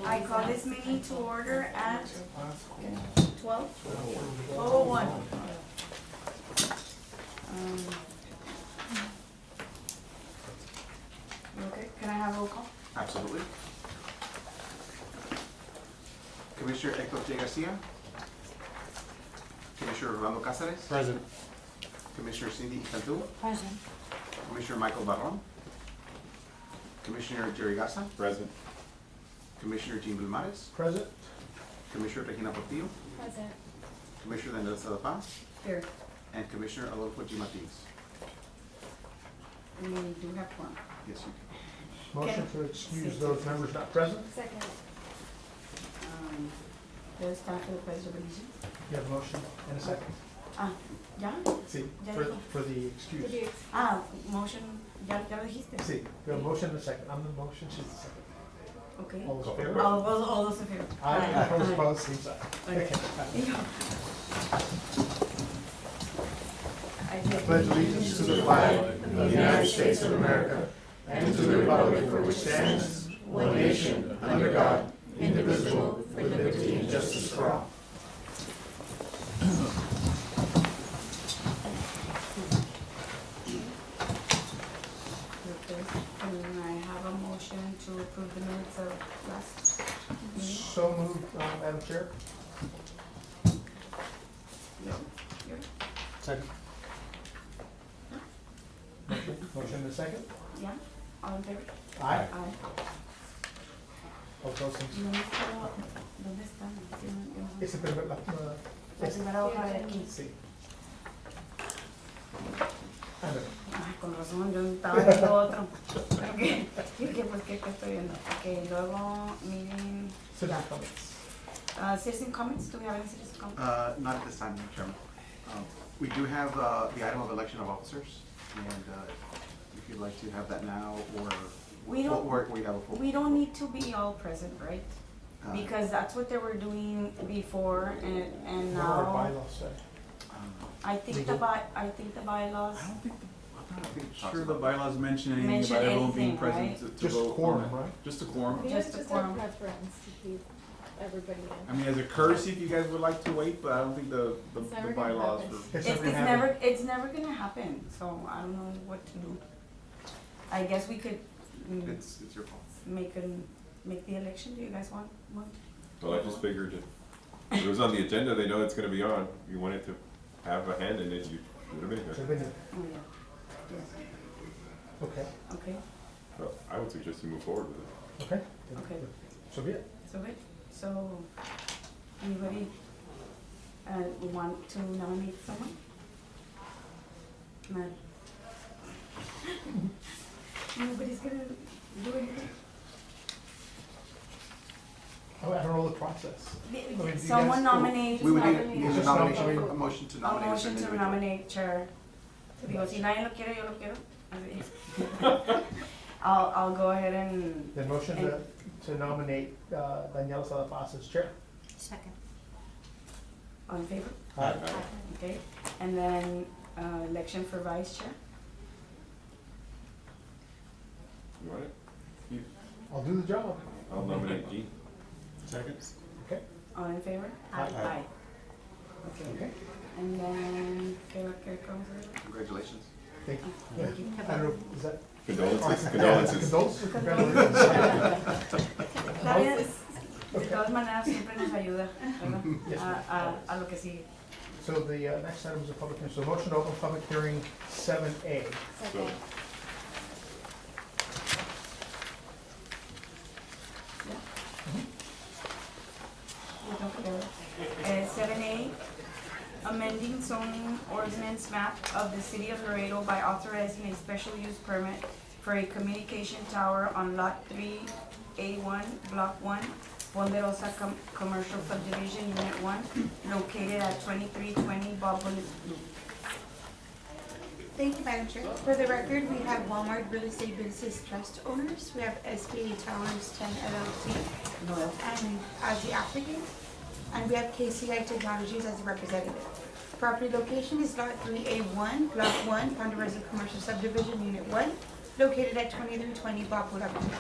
I call this meeting to order at 12:01. Okay, can I have a roll call? Absolutely. Commissioner Hector J. Garcia. Commissioner Rolando Cáceres. Present. Commissioner Cindy Cantu. Present. Commissioner Michael Barron. Commissioner Jerry Garza. Present. Commissioner Jean Gulmares. Present. Commissioner Regina Portillo. Present. Commissioner Daniela Sada Paz. Here, And Commissioner Adolfo G. Martinez. we do have one. Yes, you Motion to excuse those members not present. Second. There's time for the pledge of allegiance. You have a motion and a second. ¿Ya? Sí, Ya for, dijo. for the excuse. Motion, ya lo dijiste. Sí, we have a motion and a second. I'm the motion, she's the second. Okay. All those in favor? All those in favor? Aye. Those opposed, same side. Okay. I did. Pledge allegiance to the flag of the United States of America and to the republic for which stands one nation, under God, indivisible, with liberty and justice for all. Okay. And I have a motion to approve the minutes of last meeting. So moved, Madam Chair. Here. Second. Motion and a second. Yeah, all in favor? Aye. Aye. All opposed, same No, sign. ¿dónde están? Ese primer, La primera hoja de aquí. sí. Ándale. Ay, con razón, yo estaba viendo otro. Okay. Dije, pues, ¿qué estoy viendo? Ok, luego, meeting. Citizen comments. Citizen comments, do we have any citizen comments? Not at this time, Madam Chairman. We do have the item of election of officers, and if you'd like to have that now, or We don't- or we have a full. We don't need to be all present, right? Because that's what they were doing before, and What do now. our bylaws say? I think the bylaws, I don't think, I'm not think it sure talks the about- bylaws mention anything Mention about everyone being anything, present right? to Just vote. quorum, on it. right? Just a quorum. We Just have a just quorum. a preference to keep everybody I in. mean, as a courtesy, if you guys would like to wait, but I don't think the It's never gonna bylaws happen. for. it's never gonna happen, so I don't know what to do. I guess we could It's your fault. make the election, do you guys want? Well, I just figured if it was on the agenda, they know it's gonna be on. You wanted to have a hand in it, you should have been Should here. have been there. Oh, yeah. Yes. Okay, Okay, Well, I would suggest you move forward with it. okay. Okay. So be it. so good. So, anybody want to nominate someone? No. Nobody's gonna do anything? Oh, I don't know the process. do you Someone guys- nominate. We would need It's a just nomination, nominate- a motion to A nominate. motion an to individual. nominate chair. Digo, si nadie lo quiere, yo lo quiero. Así. I'll go ahead and, Then motion to nominate Daniela Sada Paz as chair. Second. all in favor? Aye. Okay, and then, election for vice chair. You want it? I'll do the job. I'll nominate Jean. Second. Okay. All in favor? Aye. Okay, Okay. and then, ¿qué comes with? Congratulations. Thank you. Thank you. I don't know, is that? Condolences, condolences. Condolences, congratulations. Está bien, de todas maneras siempre nos ayuda, ¿verdad? Yes, A lo que sigue. So the next item is a public hearing. So motion to open public hearing 7A. Second. Seven A, amending zoning ordinance map of the city of Laredo by authorizing a special use permit for a communication tower on lot 3A1, block 1, Ponderosa Commercial Subdivision, Unit 1, located at 2320 Baldwin Loop. Thank you, Madam Chair. For the record, we have Walmart Real Estate Business Trust owners. We have SBA Towers 10 LLC and as the applicant, and we have KCI Technologies as the representative. Property location is lot 3A1, block 1, Ponderosa Commercial Subdivision, Unit 1, located at 2320 Baldwin Avenue.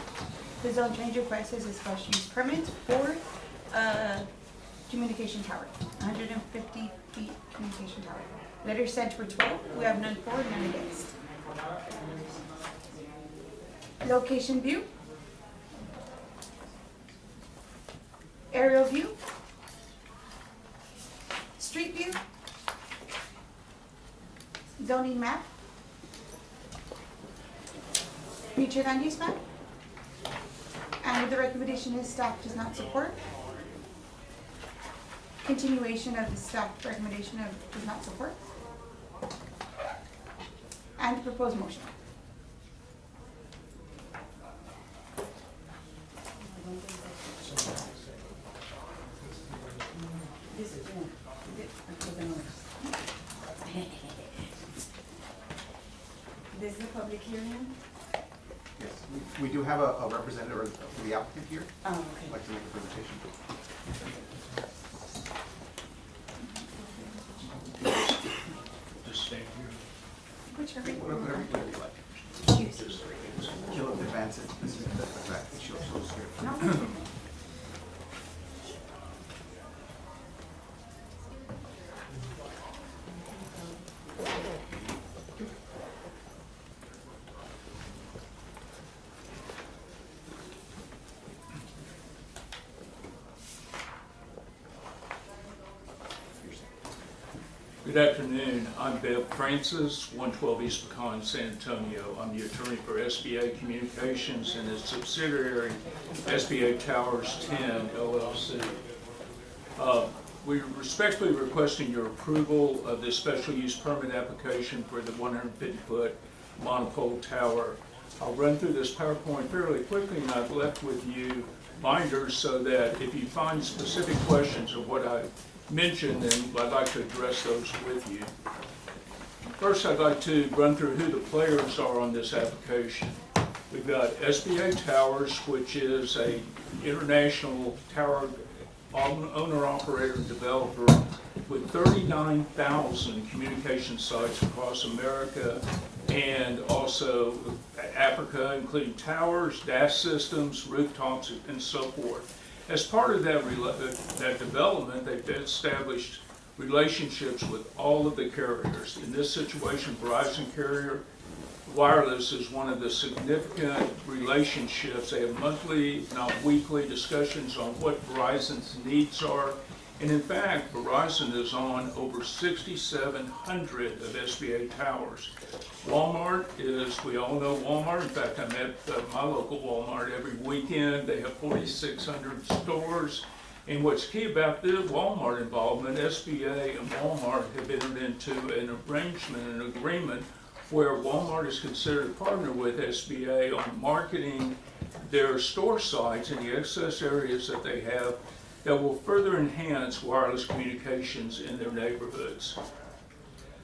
The zone change request is a special use permit for communication tower, 150 feet communication tower. Letters sent were 12, we have none for, none against. Location view. Aerial view. Street view. Zoning map. Future land use map. And the recommendation is staff does not support. Continuation of the staff recommendation of does not support. And proposed motion. This is a public hearing? Yes, we do have a representative of the applicant here. Oh, I'd okay. like to make a presentation. Just stand here. Whichever. Whatever you like. Excuse. She'll advance it. This is the back. She'll here. No. Good afternoon. I'm Bev Francis, 112 East Pecan, San Antonio. I'm the attorney for SBA Communications and its subsidiary, SBA Towers 10 LLC. We're respectfully requesting your approval of this special use permit application for the 150-foot monopole tower. I'll run through this PowerPoint fairly quickly, and I've left with you binders so that if you find specific questions of what I mentioned, and I'd like to address those with you. First, I'd like to run through who the players are on this application. We've got SBA Towers, which is a international tower owner, operator, and developer with 39,000 communication sites across America and also Africa, including towers, DAS systems, rooftops, and so forth. As part of that development, they've established relationships with all of the carriers. In this situation, Verizon Carrier Wireless is one of the significant relationships. They have monthly, if not weekly, discussions on what Verizon's needs are. And in fact, Verizon is on over 6,700 of SBA towers. Walmart is, we all know Walmart. In fact, I'm at my local Walmart every weekend. They have 4,600 stores. And what's key about the Walmart involvement, SBA and Walmart have entered into an arrangement, an agreement, where Walmart is considered a partner with SBA on marketing their store sites in the excess areas that they have that will further enhance wireless communications in their neighborhoods.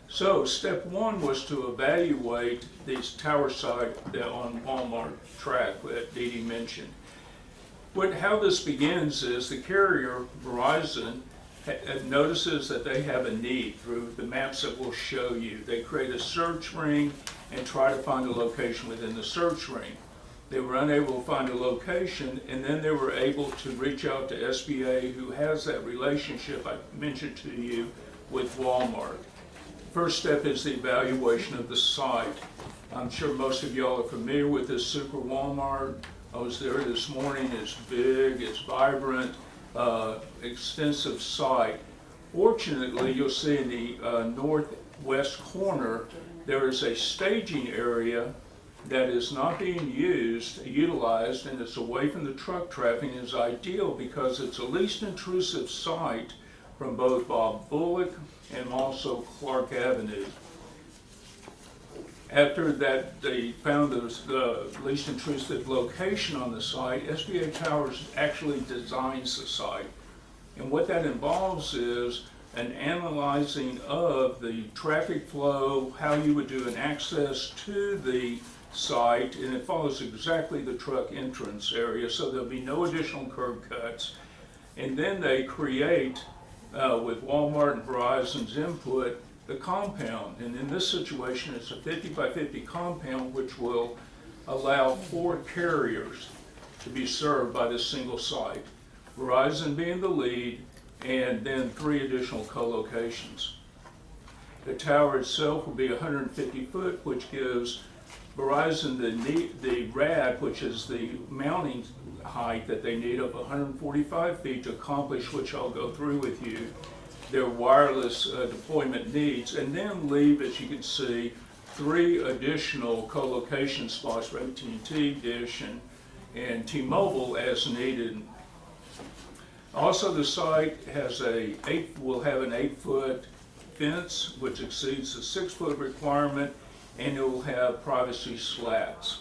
So step one was to evaluate these tower sites on Walmart track that Dee Dee mentioned. How this begins is the carrier, Verizon, notices that they have a need through the maps that we'll show you. They create a search ring and try to find a location within the search ring. They were unable to find a location, and then they were able to reach out to SBA, who has that relationship I mentioned to you with Walmart. First step is the evaluation of the site. I'm sure most of y'all are familiar with this Super Walmart. I was there this morning. It's big, it's vibrant, extensive site. Fortunately, you'll see in the northwest corner, there is a staging area that is not being utilized, and it's away from the truck traffic, and is ideal because it's the least intrusive site from both Bob Bullock and also Clark Avenue. After that, they found the least intrusive location on the site. SBA Towers actually designs the site. And what that involves is an analyzing of the traffic flow, how you would do an access to the site, and it follows exactly the truck entrance area, so there'll be no additional curb cuts. And then they create, with Walmart and Verizon's input, the compound. And in this situation, it's a 50 by 50 compound, which will allow 4 carriers to be served by this single site, Verizon being the lead, and then 3 additional co-locations. The tower itself will be 150 foot, which gives Verizon the RAD, which is the mounting height that they need of 145 feet to accomplish, which I'll go through with you, their wireless deployment needs, and then leave, as you can see, 3 additional co-location spots for AT&T, Dish, and T-Mobile as needed. Also, the site will have an 8-foot fence, which exceeds the 6-foot requirement, and it will have privacy slats.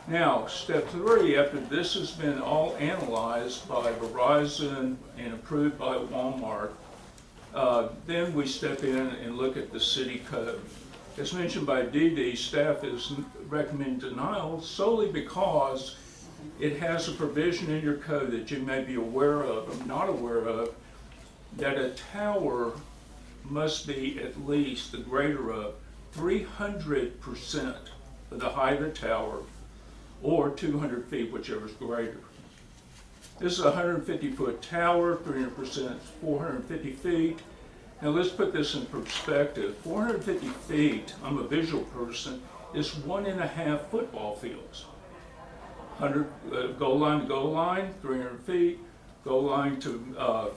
Now, step 3, after this has been all analyzed by Verizon and approved by Walmart, then we step in and look at the city code. As mentioned by Dee Dee, staff is recommending denial solely because it has a provision in your code that you may be aware of or not aware of, that a tower must be at least the greater of 300% of the height of the tower, or 200 feet, whichever is greater. This is a 150-foot tower, 300% is 450 feet. Now let's put this in perspective. 450 feet, I'm a visual person, is 1.5 football fields. 100 goal line to goal line, 300 feet. Goal line to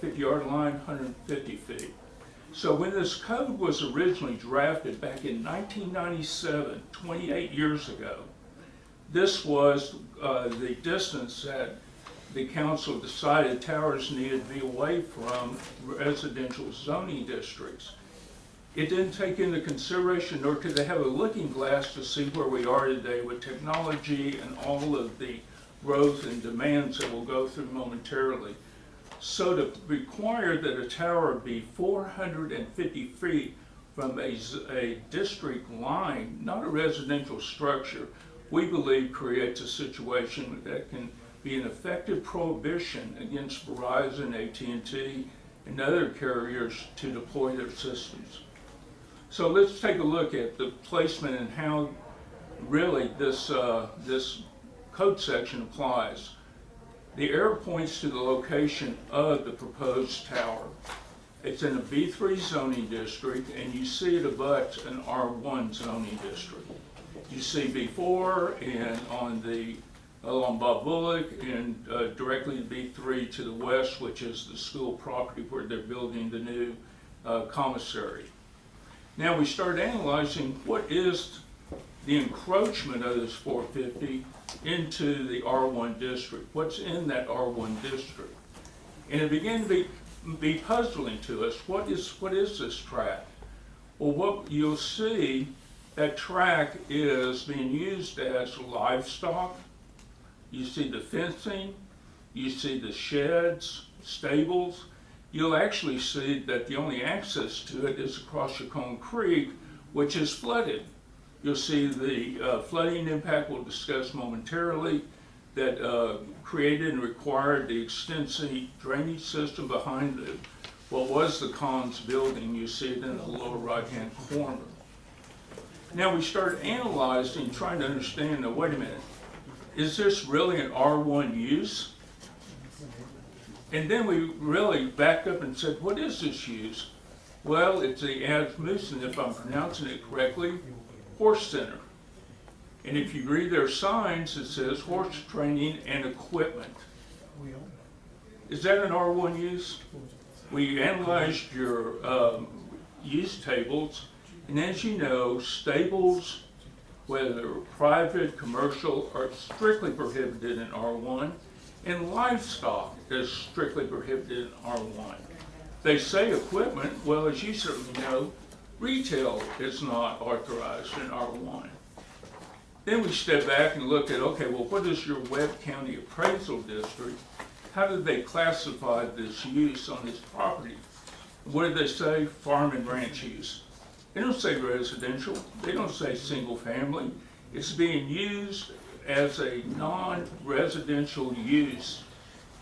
50-yard line, 150 feet. So when this code was originally drafted back in 1997, 28 years ago, this was the distance that the council decided towers needed to be away from residential zoning districts. It didn't take into consideration, nor could they have a looking glass to see where we are today with technology and all of the growth and demands that we'll go through momentarily. So to require that a tower be 450 feet from a district line, not a residential structure, we believe creates a situation that can be an effective prohibition against Verizon, AT&T, and other carriers to deploy their systems. So let's take a look at the placement and how really this code section applies. The arrow points to the location of the proposed tower. It's in a B3 zoning district, and you see it abuts an R1 zoning district. You see B4 and along Bob Bullock, and directly to B3 to the west, which is the school property where they're building the new commissary. Now we start analyzing what is the encroachment of this 450 into the R1 district. What's in that R1 district? And it began to be puzzling to us. What is this tract? Well, what you'll see, that tract is being used as livestock. You see the fencing, you see the sheds, stables. You'll actually see that the only access to it is across Chacon Creek, which is flooded. You'll see the flooding impact we'll discuss momentarily that created and required the extensive drainage system behind what was the Cons building. You see it in the lower right-hand corner. Now we start analyzing, trying to understand, now wait a minute, is this really an R1 use? And then we really backed up and said, what is this use? Well, it's the Asmussen, if I'm pronouncing it correctly, Horse Center. And if you read their signs, it says horse training and equipment. Is that an R1 use? We analyzed your use tables, and as you know, stables, whether private, commercial, are strictly prohibited in R1, and livestock is strictly prohibited in R1. They say equipment, well, as you certainly know, retail is not authorized in R1. Then we step back and look at, okay, well, what is your Webb County Appraisal District? How did they classify this use on this property? What did they say? Farm and ranch use. They don't say residential. They don't say single family. It's being used as a non-residential use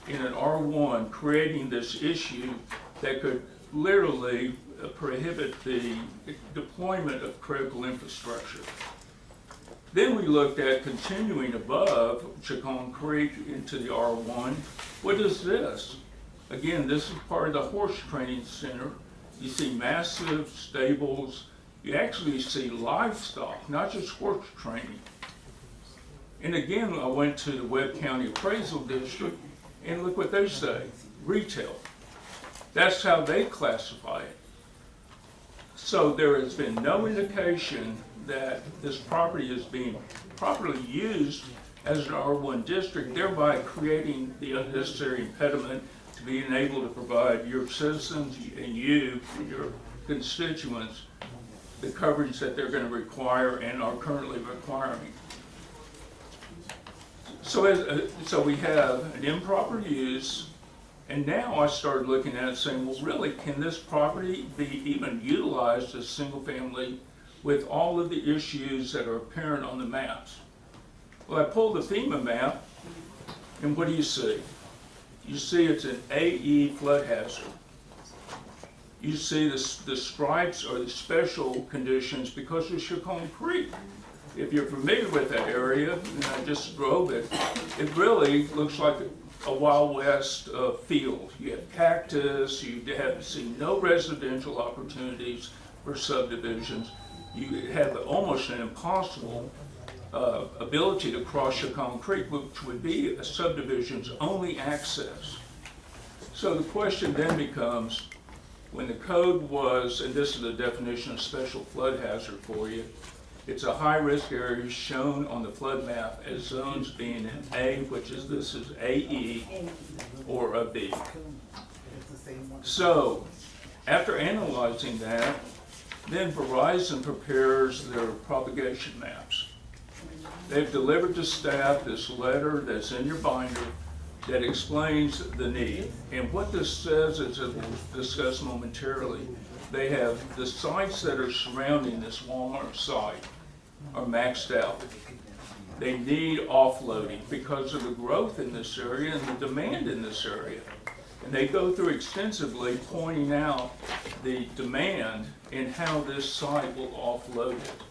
in an R1, creating this issue that could literally prohibit the deployment of critical infrastructure. Then we looked at continuing above Chacon Creek into the R1. What is this? Again, this is part of the horse training center. You see massive stables. You actually see livestock, not just horse training. And again, I went to the Webb County Appraisal District, and look what they say, retail. That's how they classify it. So there has been no indication that this property is being properly used as an R1 district, thereby creating the unnecessary impediment to being able to provide your citizens and you, your constituents, the coverage that they're going to require and are currently requiring. So we have an improper use, and now I started looking at it saying, well, really, can this property be even utilized as single family with all of the issues that are apparent on the maps? Well, I pulled the FEMA map, and what do you see? You see it's an AE flood hazard. You see the stripes are the special conditions because of Chacon Creek. If you're familiar with that area, and I just drove it, it really looks like a Wild West field. You have cactus, you see no residential opportunities for subdivisions. You have almost an impossible ability to cross Chacon Creek, which would be a subdivision's only access. So the question then becomes, when the code was, and this is the definition of special flood hazard for you, it's a high-risk area shown on the flood map as zones being in A, which is, this is AE, or a B. So, after analyzing that, then Verizon prepares their propagation maps. They've delivered to staff this letter that's in your binder that explains the need. And what this says, as we'll discuss momentarily, they have the sites that are surrounding this Walmart site are maxed out. They need offloading because of the growth in this area and the demand in this area. And they go through extensively pointing out the demand and how this site will offload it.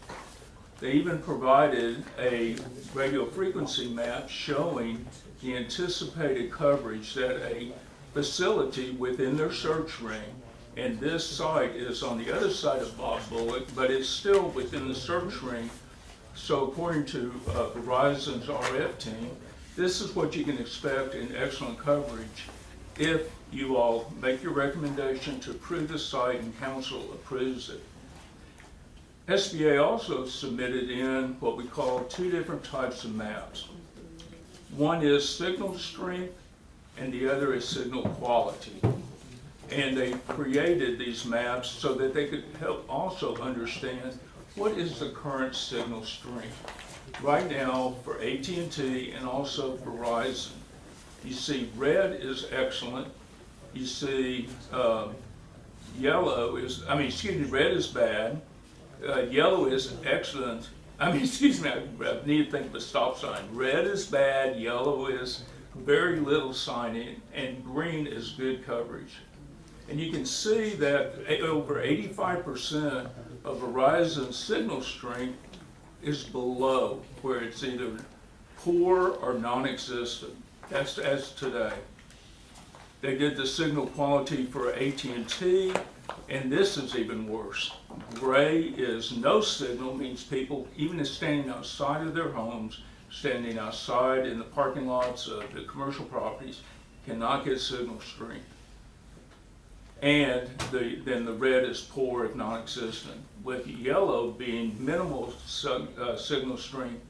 They even provided a radio frequency map showing the anticipated coverage that a facility within their search ring, and this site is on the other side of Bob Bullock, but it's still within the search ring. So according to Verizon's RF team, this is what you can expect in excellent coverage if you all make your recommendation to approve the site and council approves it. SBA also submitted in what we call two different types of maps. One is signal strength and the other is signal quality. And they created these maps so that they could help also understand what is the current signal strength. Right now for AT&T and also Verizon, you see red is excellent. You see red is bad. Yellow is excellent. I need to think of a stop sign. Red is bad, yellow is very little signing, and green is good coverage. And you can see that over 85% of Verizon's signal strength is below, where it's either poor or non-existent. That's as today. They did the signal quality for AT&T, and this is even worse. Gray is no signal, means people, even standing outside of their homes, standing outside in the parking lots of the commercial properties, cannot get signal strength. And then the red is poor if non-existent, with yellow being minimal signal strength,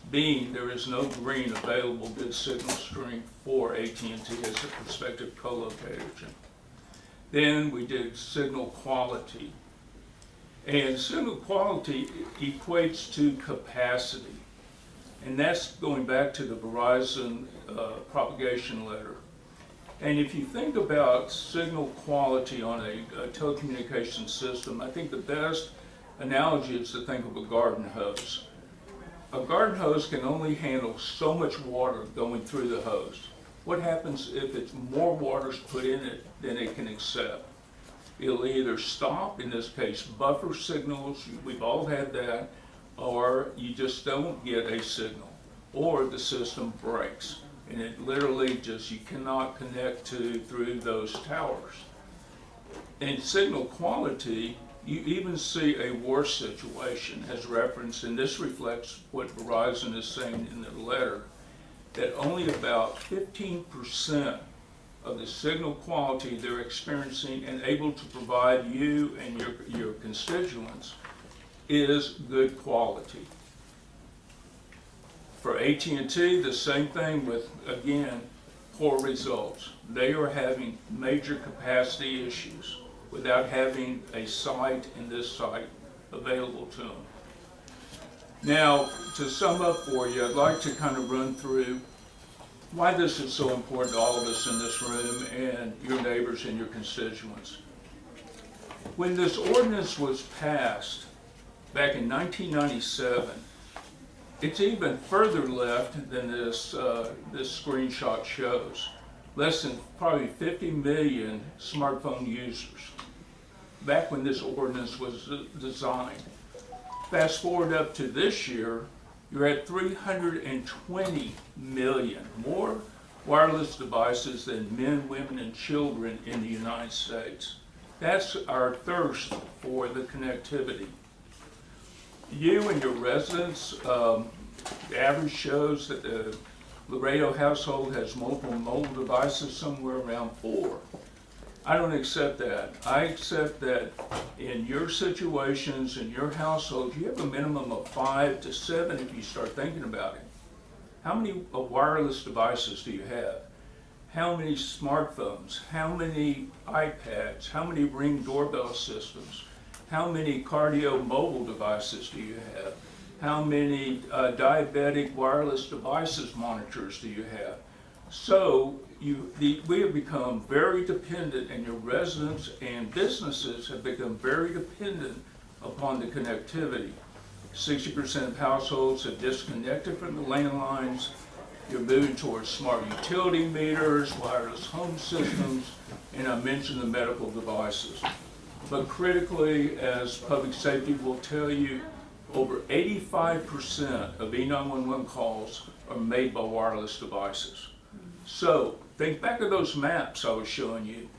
being there is no green available good signal strength for AT&T as a prospective co-location. Then we did signal quality. And signal quality equates to capacity. And that's going back to the Verizon propagation letter. And if you think about signal quality on a telecommunications system, I think the best analogy is to think of a garden hose. A garden hose can only handle so much water going through the hose. What happens if it's more water is put in it than it can accept? It'll either stop, in this case buffer signals, we've all had that, or you just don't get a signal, or the system breaks. And it literally just, you cannot connect through those towers. In signal quality, you even see a worse situation as referenced, and this reflects what Verizon is saying in their letter, that only about 15% of the signal quality they're experiencing and able to provide you and your constituents is good quality. For AT&T, the same thing with, again, poor results. They are having major capacity issues without having a site in this site available to them. Now, to sum up for you, I'd like to kind of run through why this is so important to all of us in this room and your neighbors and your constituents. When this ordinance was passed back in 1997, it's even further left than this screenshot shows. Less than probably 50 million smartphone users back when this ordinance was designed. Fast forward up to this year, you're at 320 million, more wireless devices than men, women, and children in the United States. That's our thirst for the connectivity. You and your residents, the average shows that the Laredo household has multiple mobile devices, somewhere around 4. I don't accept that. I accept that in your situations, in your household, you have a minimum of 5 to 7 if you start thinking about it. How many wireless devices do you have? How many smartphones? How many iPads? How many Ring doorbell systems? How many Cardio mobile devices do you have? How many diabetic wireless devices monitors do you have? So we have become very dependent, and your residents and businesses have become very dependent upon the connectivity. 60% of households have disconnected from the landlines. You're moving towards smart utility meters, wireless home systems, and I mentioned the medical devices. But critically, as public safety will tell you, over 85% of E911 calls are made by wireless devices. So think back to those maps I was showing you.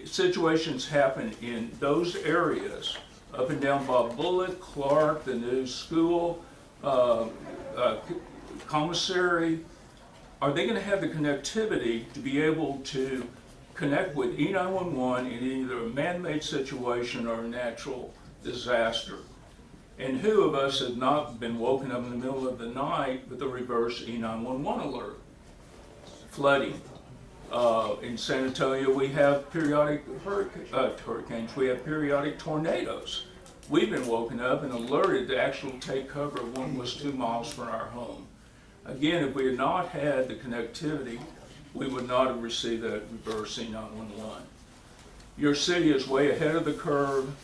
Situations happen in those areas, up and down Bob Bullock, Clark, the new school, commissary. Are they going to have the connectivity to be able to connect with E911 in either a man-made situation or a natural disaster? And who of us have not been woken up in the middle of the night with a reverse E911 alert? Flooding. In San Antonio, we have periodic hurricanes. We have periodic tornadoes. We've been woken up and alerted to actually take cover. One was 2 miles from our home. Again, if we had not had the connectivity, we would not have received that reverse E911. Your city is way ahead of the curve.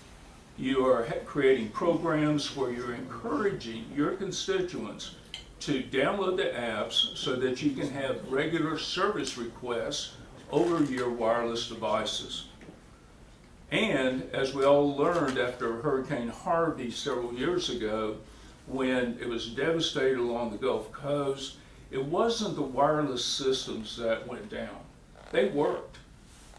You are creating programs where you're encouraging your constituents to download the apps so that you can have regular service requests over your wireless devices. And as we all learned after Hurricane Harvey several years ago, when it was devastated along the Gulf Coast, it wasn't the wireless systems that went down. They worked.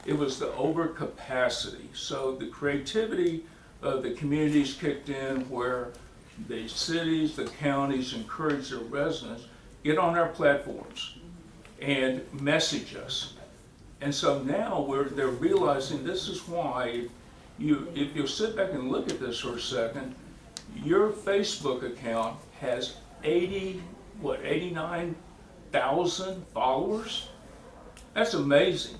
It was the overcapacity. So the creativity of the communities kicked in, where the cities, the counties encourage their residents, get on our platforms and message us. And so now they're realizing this is why if you'll sit back and look at this for a second, your Facebook account has 89,000 followers. That's amazing.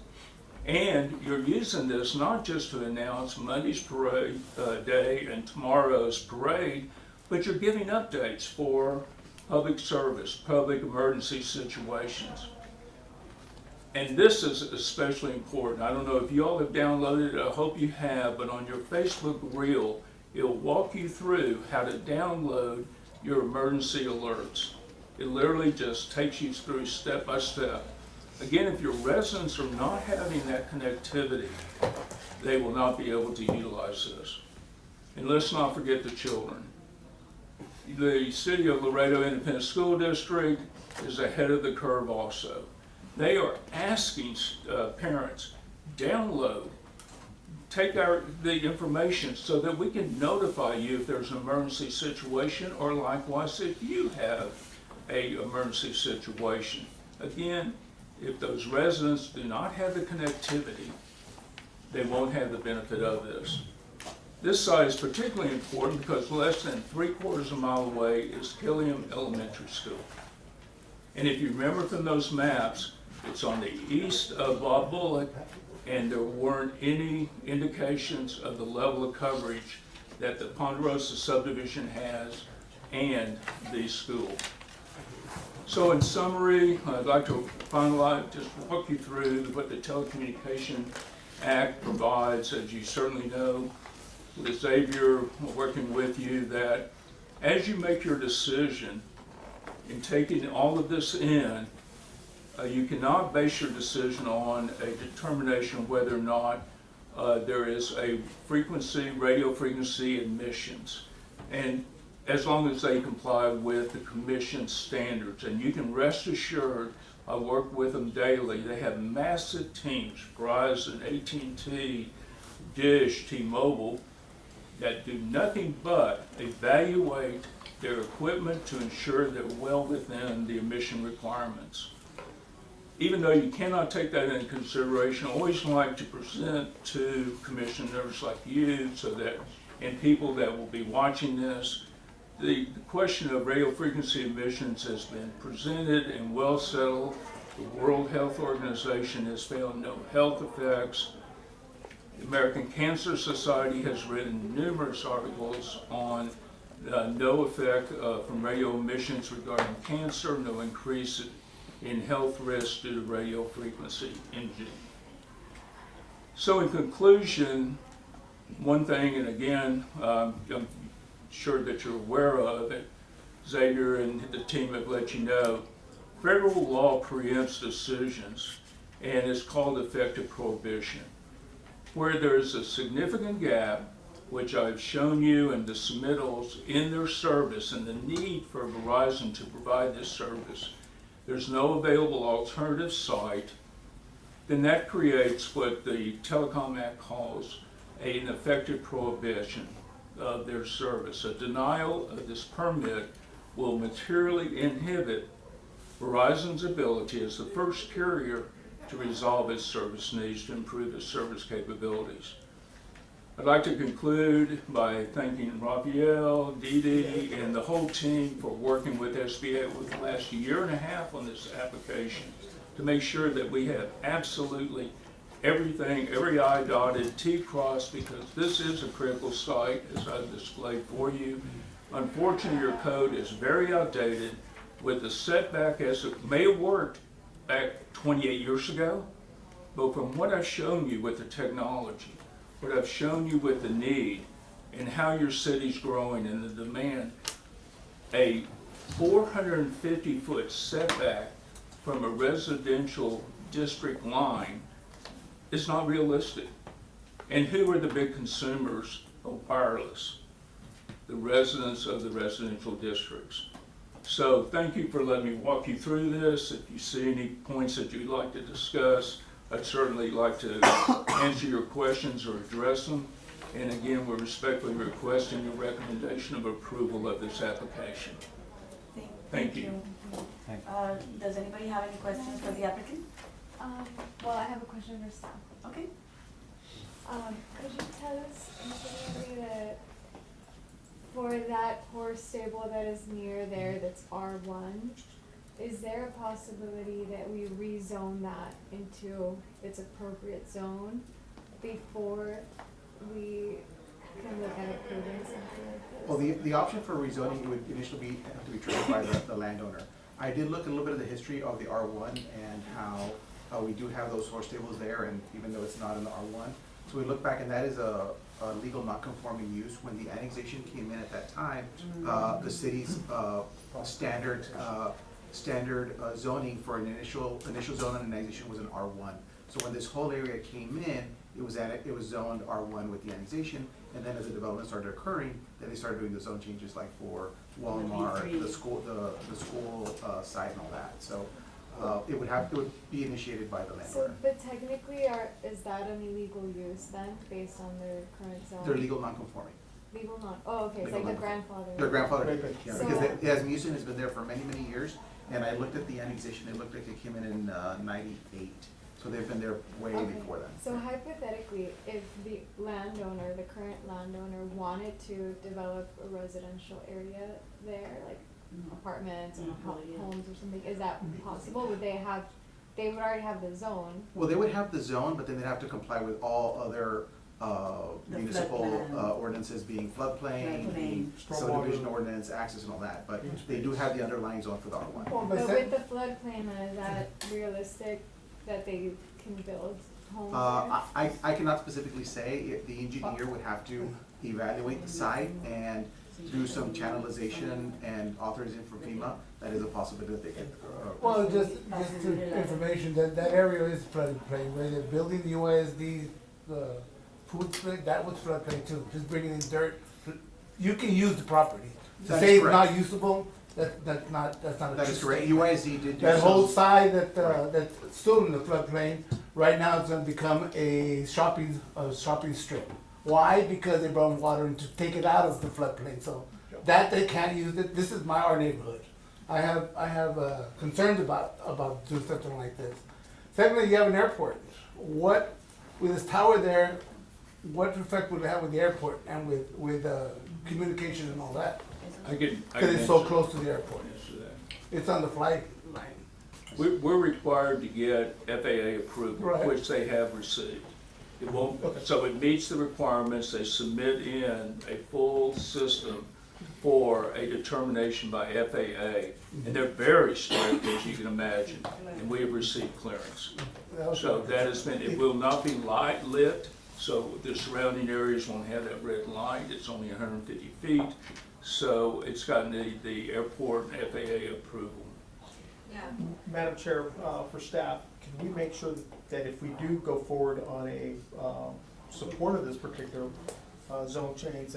And you're using this not just to announce Monday's parade day and tomorrow's parade, but you're giving updates for public service, public emergency situations. And this is especially important. I don't know if you all have downloaded it, I hope you have, but on your Facebook reel, it'll walk you through how to download your emergency alerts. It literally just takes you through step by step. Again, if your residents are not having that connectivity, they will not be able to utilize this. And let's not forget the children. the City of Laredo Independent School District is ahead of the curve also. They are asking parents, download, take the information so that we can notify you if there's an emergency situation, or likewise if you have a emergency situation. Again, if those residents do not have the connectivity, they won't have the benefit of this. This site is particularly important because less than 3/4 of a mile away is Killiam Elementary School. And if you remember from those maps, it's on the east of Bob Bullock, and there weren't any indications of the level of coverage that the Ponderosa subdivision has and the school. So in summary, I'd like to finalize, just walk you through what the Telecommunication Act provides. As you certainly know, with Xavier working with you, that as you make your decision in taking all of this in, you cannot base your decision on a determination of whether or not there is a radio frequency admissions. And as long as they comply with the commission standards. And you can rest assured, I work with them daily. They have massive teams, Verizon, AT&T, Dish, T-Mobile, that do nothing but evaluate their equipment to ensure they're well within the emission requirements. Even though you cannot take that into consideration, I always like to present to commissioners like you, so that, and people that will be watching this, the question of radio frequency emissions has been presented and well settled. The World Health Organization has found no health effects. The American Cancer Society has written numerous articles on no effect from radio emissions regarding cancer, no increase in health risks due to radio frequency imaging. So in conclusion, one thing, and again, I'm sure that you're aware of it, Xavier and the team have let you know, federal law preempts decisions and is called effective prohibition. Where there is a significant gap, which I've shown you in the submittals in their service and the need for Verizon to provide this service, there's no available alternative site, then that creates what the Telecom Act calls an effective prohibition of their service. A denial of this permit will materially inhibit Verizon's ability as the first carrier to resolve its service needs to improve its service capabilities. I'd like to conclude by thanking Raphael, Didi, and the whole team for working with SBA over the last year and a half on this application to make sure that we have absolutely everything, every I dotted, T crossed, because this is a critical site, as I've displayed for you. Unfortunately, your code is very outdated with the setback, as it may have worked back 28 years ago, but from what I've shown you with the technology, what I've shown you with the need, and how your city's growing and the demand, a 450-foot setback from a residential district line is not realistic. And who are the big consumers of wireless? The residents of the residential districts. So thank you for letting me walk you through this. If you see any points that you'd like to discuss, I'd certainly like to answer your questions or address them. And again, we're respectfully requesting your recommendation of approval of this application. Thank you. Does anybody have any questions for the applicant? Well, I have a question for staff. Okay. Could you tell us maybe that for that horse stable that is near there, that's R1, is there a possibility that we rezone that into its appropriate zone before we can look at approving something like this? Well, the option for rezoning would initially have to be triggered by the landowner. I did look at a little bit of the history of the R1 and how we do have those horse stables there, and even though it's not in the R1. So we look back, and that is a legal non-conforming use. When the annexation came in at that time, the city's standard zoning for an initial zone and annexation was an R1. So when this whole area came in, it was zoned R1 with the annexation, and then as the development started occurring, then they started doing the zone changes like for Walmart, P3. the school, the school, site and all that, so, it would be initiated by the So, landowner. but technically, is that an illegal use then, based on their current zone? They're legal non-conforming. Legal not, oh, okay, it's Legal like the non-conforming. grandfather. Their grandfather, Right, right. yeah, So- because Asmussen has been there for many, many years, and I looked at the annexation, it looked like it came in 98, so they've been there way Okay. before then. So hypothetically, if the landowner, the current landowner wanted to develop a residential area there, like apartments and homes or something, is that possible? Would they would already have the zone? Well, they would have the zone, but then they'd have to comply with all other The municipal floodplain. Ordinances, being floodplain, Floodplain. being subdivision ordinance, access and all that, but they do have the underlying zone for the R1. Well, But but with the floodplain, is that realistic that they can build homes there? I cannot specifically say, if the engineer would have to evaluate the site and do some channelization and authorization from FEMA, that is a possibility that they can. Well, just to information, that area is floodplain, where they're building the USD, the food split, that was floodplain too, just bringing in dirt. You can use the property. To That say is it's correct. not usable, that's not a That true is correct, statement. UISD did do That whole some, side that's still in the floodplain, right now it's gonna become a shopping strip. Why? Because they brought water in to take it out of the floodplain, so that they can't use it. This is our neighborhood. I have concerns about doing something like this. Secondly, you have an airport. What, with this tower there, what effect would it have with the airport and with communication and all that? I can Because it's so answer- close to the airport. answer that. It's on the flight. We're required to get FAA approval, Right. which they have received. It won't, so it meets the requirements, they submit in a full system for a determination by FAA, and they're very strict, as you can imagine, and we have received clearance. So that has been, it will not be light lit, so the surrounding areas won't have that red light, it's only 150 feet. So it's gotten the airport and FAA approval. Madam Chair, for staff, can we make sure that if we do go forward on a support of this particular zone change,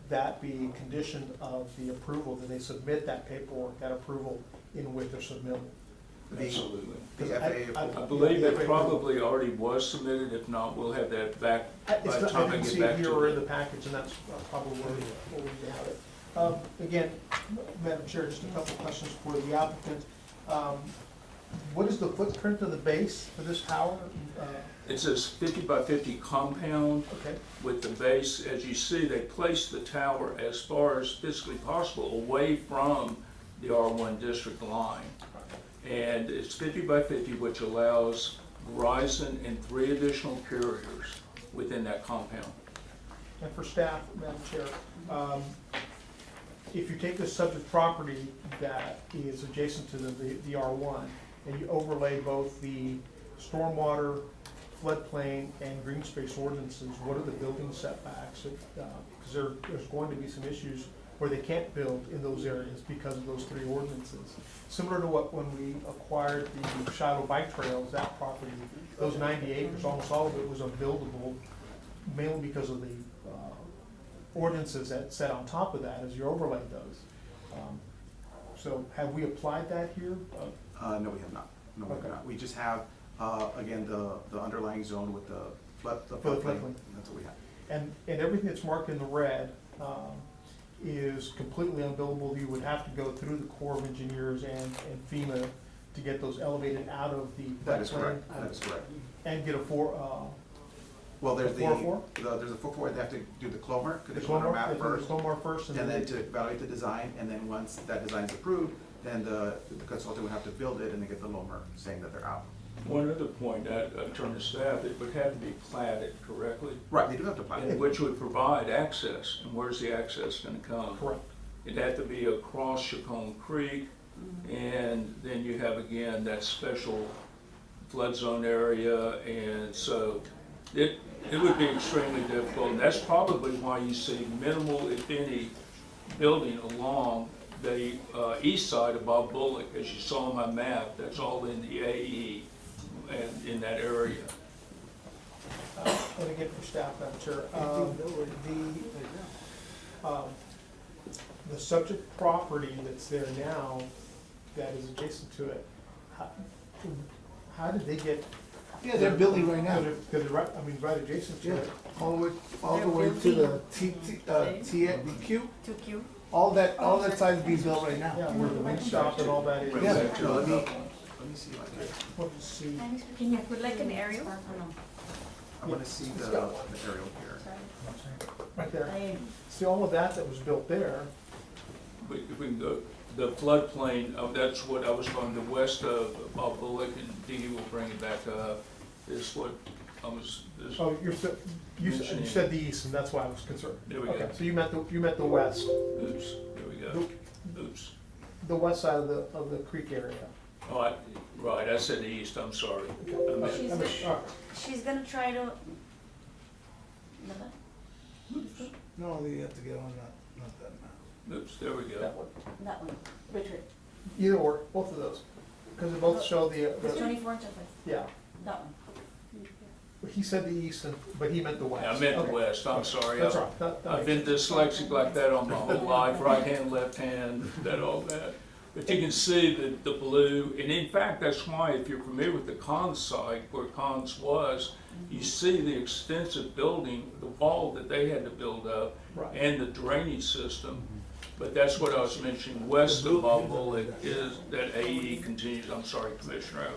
that be conditioned of the approval, that they submit that paperwork, that approval in with their submittal? Absolutely. the FAA approval. I believe it probably already was submitted, if not, we'll have that back by the I time I didn't get see back it to here or in the you. package, and that's probably where we have it. Again, Madam Chair, just a couple of questions for the applicant. What is the footprint of the base for this tower? It's a 50 by 50 compound Okay, with the base. As you see, they placed the tower as far as physically possible away from the R1 district line. And it's 50 by 50, which allows Verizon and 3 additional carriers within that compound. and for staff, Madam Chair, if you take this subject property that is adjacent to the R1, and you overlay both the stormwater, floodplain, and green space ordinances, what are the building setbacks? Because there's going to be some issues where they can't build in those areas because of those 3 ordinances. Similar to when we acquired the Shiloh Bike Trails, that property, those 90 acres, almost all of it was unbuildable, mainly because of the ordinances that set on top of that as you overlay those. So have we applied that here? No, we have not. No, we have Okay. not. We just have, again, the underlying zone with the For the floodplain. floodplain. That's what we have. And everything that's marked in the red is completely unbuildable. You would have to go through the Corps of Engineers and FEMA to get those elevated out of the That is floodplain correct. That is correct. and get a Well, there's A 4-4? there's a 4-4, they have to do the Clomar, the conditional owner map Clomar, first, the Clomar first, and then to evaluate the design, and then once that design is approved, then the consultant would have to build it and then get the Lomer saying that they're out. One other point, I turn to staff, it would have to be platted correctly, Right, they do have to plan and it. which would provide access. And where's the access gonna come? correct. It'd have to be across Chacon Creek, and then you have, again, that special flood zone area, and so it would be extremely difficult. And that's probably why you see minimal, if any, building along the east side of Bob Bullock. As you saw on my map, that's all in the AE and in that area. And again, for staff, Madam Chair, The subject property that's there now, that is adjacent to it, how did they get? Yeah, they're building right now. Because they're right, I mean, right adjacent to Yeah, it. all the way to the TBQ, 2Q. all that side is being built right now. Yeah, where the wing stop and all that is. Yeah. No, let me see if I can, Let's see. Can you put like an aerial? Or no? I wanna see the aerial here. Right there. See, all of that was built there. If we can go, the floodplain, that's what I was going, the west of Bob Bullock, and Dee Dee will bring it back up, is what I was, this, Oh, you said the east, and that's why I was concerned. There we go. Okay, so you meant the west, oops, there we go, oops. the west side of the creek area. Oh, right, I said the east, I'm sorry. I meant- She's, All right. she's gonna try to. No, you have to get on that, not that map. Oops, there we go. That one. That one, Richard. Either or, both of those, because they both show It's the, 24 inches, yeah. that one. He said the east, but he meant the west. Yeah, I meant the Okay. west, I'm sorry. That's right. That I've makes been dyslexic like that all my whole life, right hand, left hand, all that. But you can see the blue, and in fact, that's why if you're familiar with the Cons site, where Cons was, you see the extensive building, the wall that they had to build up, Right. and the drainage system. But that's what I was mentioning, west of Bob Bullock is that AE continues, I'm sorry, Commissioner,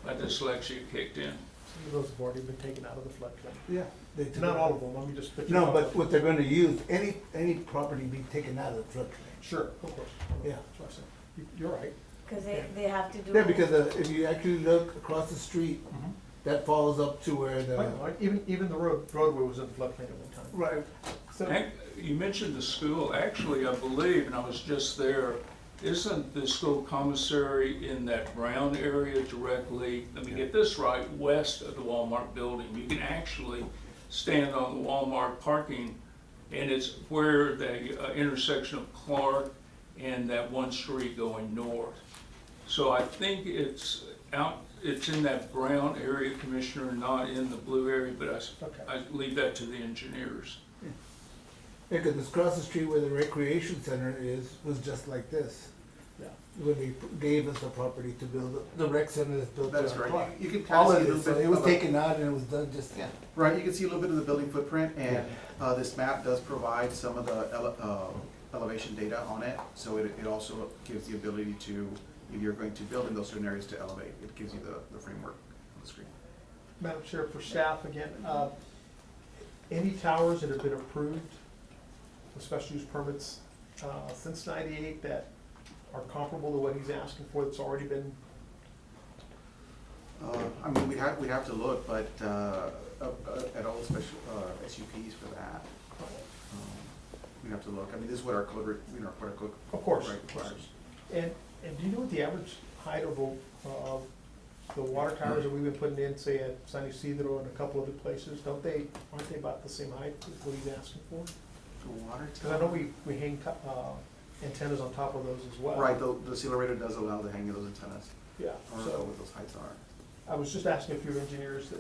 my dyslexia kicked in. Some of those have already been taken out of the floodplain. Yeah. They took Not it. all of them, let me just. No, but what they're gonna use, any property be taken out of the floodplain. Sure, of course. Yeah. That's what I said. You're right. Cause they have to do. Yeah, because if you actually look across the street, Mhm. that falls up to where the, Right, even the roadway was in the floodplain at one time. right, so, You mentioned the school, actually, I believe, and I was just there, isn't the school commissary in that brown area directly, let me get this right, west of the Walmart building? You can actually stand on the Walmart parking, and it's where the intersection of Clark and that one street going north. So I think it's in that brown area, Commissioner, not in the blue area, but Okay. I leave that to the engineers. yeah, cause it's across the street where the recreation center was just like this. Yeah. When they gave us the property to build, the rec center is built. That is on correct. Clark. You can All kind of of see a it, little so bit. it was of the- taken out and it was done just, yeah. Right, you can see a little bit of the building footprint, and this map does provide some of the elevation data on it. So it also gives the ability to, if you're going to build in those certain areas, to elevate. It gives you the framework on the screen. Madam Chair, for staff, again, any towers that have been approved with special use permits since '98 that are comparable to what he's asking for, that's already been, I mean, we have to look, but at all special SUPs for that. We have to look. I mean, this is what our code, what our code. of course. requires. And do you know what the average height of the water towers that we've been putting in, say at San Isidro and a couple other places, aren't they about the same height as what he's asking for? The water Because I know we hang antennas on top of those as well. Right, the accelerator does allow the hanging of those antennas. Yeah, I don't know so what those heights are. I was just asking a few engineers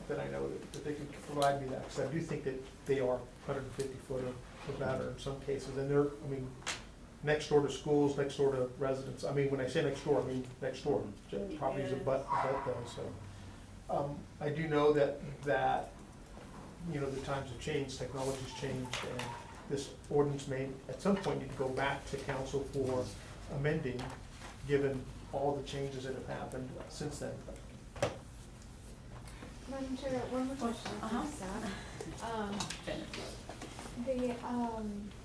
that I know that they could provide me that, because I do think that they are 150 foot or better in some cases, and they're, I mean, next door to schools, next door to residents, I mean, when I say next door, I mean next door, properties abut those, so. I do know that, you know, the times have changed, technology's changed, and this ordinance may, at some point, need to go back to council for amending, given all the changes that have happened since then. Madam Chair, one more question Uh-huh. from staff.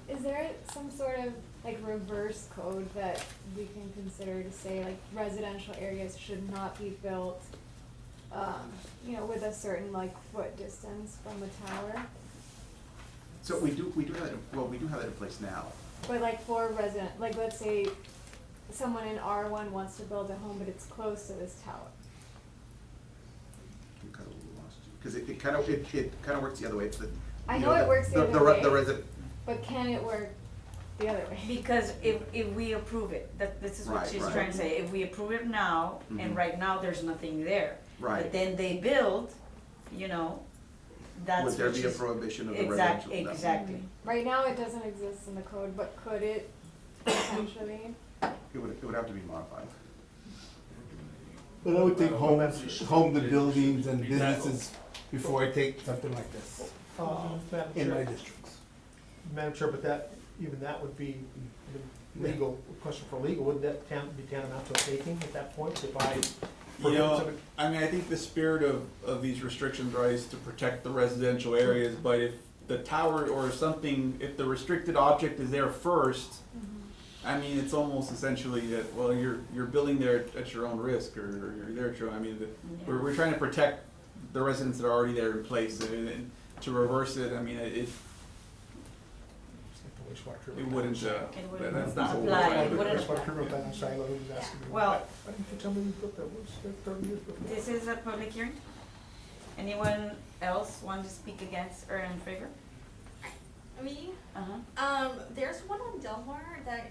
Is there some sort of like reverse code that we can consider to say like residential areas should not be built, you know, with a certain like foot distance from the tower? So we do have that, well, we do have that in place now. But like for resident, like let's say someone in R1 wants to build a home, but it's close to this tower. Because it kind of works the other way. It's the, I you know it works the other way. The resident, But can it work the other way? Because if we approve it, this is what Right, she's right. trying to say, if we approve it now, and Mhm. right now there's nothing there. Right. But then they build, you know, that's Would there which be a is- prohibition of the Exact, residential? No. exactly. Right now, it doesn't exist in the code, but could it potentially? It would have to be modified. But I would think homes and buildings and businesses before I take something like this Madam in my Chair, districts. Madam Chair, but that, even that would be legal, question for legal, wouldn't that be tantamount to a taking at that point, if I You prohibit know, somebody? I mean, I think the spirit of these restrictions, right, is to protect the residential areas, but if the tower or something, if the restricted object is there first, I mean, it's almost essentially that, well, you're building there at your own risk, or you're there at your, I mean, we're trying to protect the residents that are already there in place, and to reverse it, I mean, it wouldn't, wouldn't that's not what we're apply. trying It to wouldn't do. That's what Colonel Van Silo was asking me. Well- Why didn't you tell me you put that, what's that 30 years before? This is a public hearing. Anyone else want to speak against or in favor? Me? Uh-huh. There's one on Delmar that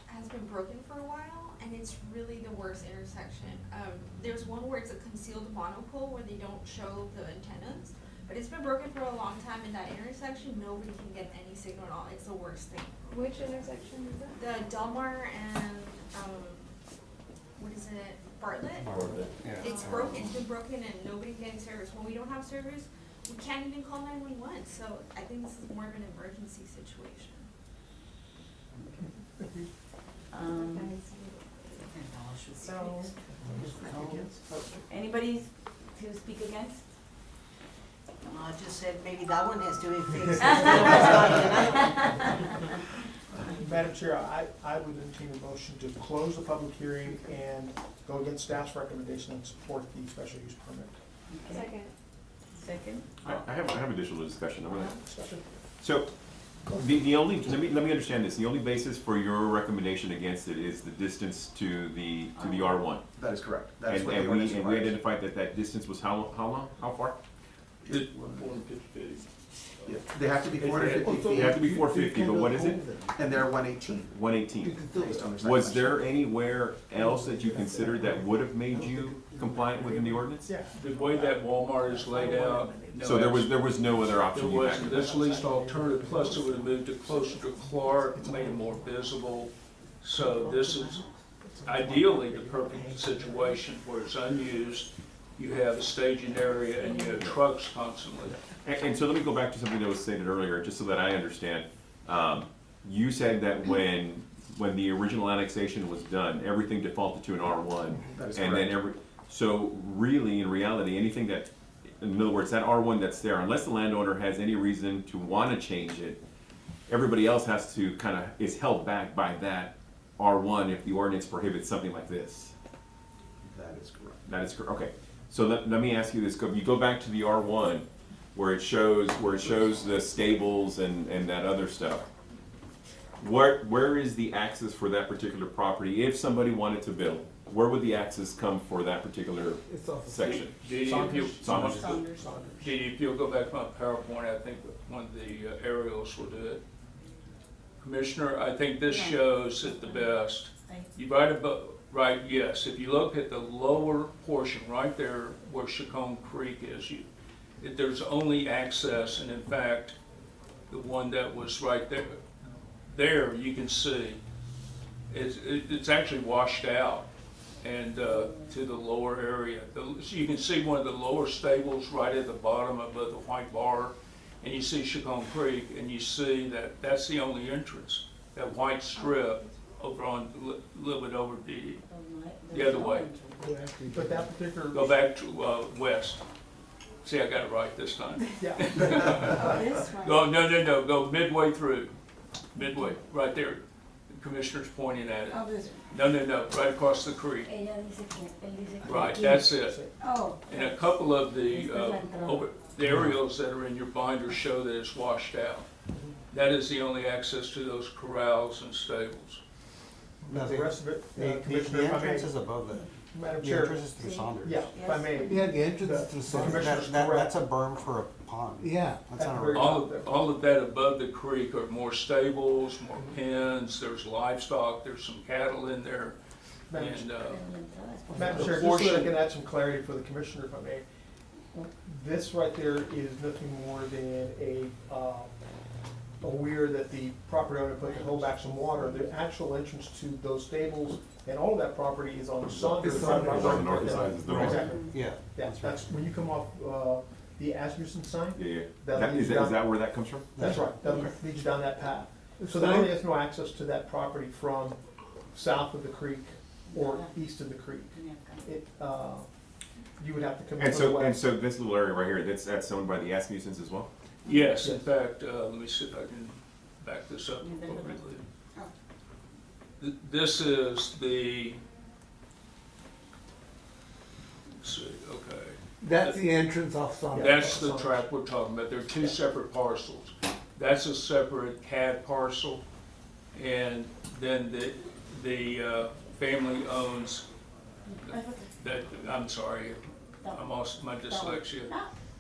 has been broken for a while, and it's really the worst intersection. There's one where it's a concealed monopole where they don't show the antennas, but it's been broken for a long time in that intersection. Nobody can get any signal at all. It's the worst thing. Which intersection is that? The Delmar and, what is it, Bartlett? It's broken, it's been broken and nobody's getting service. When we don't have service, we can't even call 911, so I think this is more of an emergency situation. So, anybody to speak against? I just said maybe that one has to be fixed. Madam Chair, I would entertain a motion to close the public hearing and go against staff's recommendation and support the special use permit. Second. Second? I have additional discussion. I'm gonna, Discussion? so, the only, let me understand this, the only basis for your recommendation against it is the distance to the R1? That is correct. That is And, what the and ordinance we requires. identified that distance was how long, how far? Yeah, they have to be 450 They feet, have to be 450, but what is it? and they're 118. 118. Based on their site Was plan. there anywhere else that you considered that would have made you compliant within the ordinance? Yeah. The way that Walmart is laid out. no So there was no other There option you wasn't, had? this least alternative, plus it would have moved it closer to Clark, made it more visible. So this is ideally the perfect situation where it's unused, you have a staging area and you have trucks constantly. And so let me go back to something that was stated earlier, just so that I understand. You said that when the original annexation was done, everything defaulted to an R1. That is And then correct. so really, in reality, anything that, in other words, that R1 that's there, unless the landowner has any reason to want to change it, everybody else has to is held back by that R1 if the ordinance prohibits something like this. That is correct. That is correct, okay. So let me ask you this, you go back to the R1, where it shows the stables and that other stuff. Where is the access for that particular property? If somebody wanted to build, where would the access come for that particular It's off the section? Didi, if you, Saunders. Didi, if you'll go back to my PowerPoint, I think one of the aerials will do it. Commissioner, I think this shows it the best. You right, yes, if you look at the lower portion, right there where Chacon Creek is, there's only access, and in fact, the one that was right there you can see, it's actually washed out and to the lower area. So you can see one of the lower stables right at the bottom above the white bar, and you see Chacon Creek, and you see that's the only entrance, that white strip over on, a little bit over the other way. But that particular. Go back to west. See, I got it right this time. Yeah. No, go midway through. Midway, right there. The commissioner's pointing at it. No, right across the creek. Right, that's it. Oh. And a couple of the aerials that are in your binder show that it's washed out. That is the only access to those corrals and stables. The rest of it, Commissioner, The if I may. entrance is above that. Madam The Chair. entrance is through Saunders. Yeah, if I may. Yeah, the entrance is through The Saunders. Commissioner's correct. That's a berm for a pond. Yeah. That's not a Very- road. All of that above the creek are more stables, more pens, there's livestock, there's some cattle in there. Madam And, Madam the Chair, just so that I portion- can add some clarity for the Commissioner, if I may. This right there is nothing more than a weir that the property owner put to hold back some water. The actual entrance to those stables and all of that property is on Saunders. It's on It's on the north side, it's the north. Exactly. Yeah. Yeah, that's when you come off, the Asmussen sign. Yeah, yeah. That That, leads is down- that where that comes from? That's right, that leads you down that path. So there really is no access to that property from south of the creek or east of the creek. It, you would have to come in And from the so, and west. so this little area right here, that's owned by the Asmussens as well? Yes, in fact, let me see if I can back this up appropriately. This is the, let's see, okay. That's the entrance off Saunders. That's the tract we're talking about. They're two separate parcels. That's a separate CAD parcel. And then the family owns that, I'm sorry, I lost my dyslexia.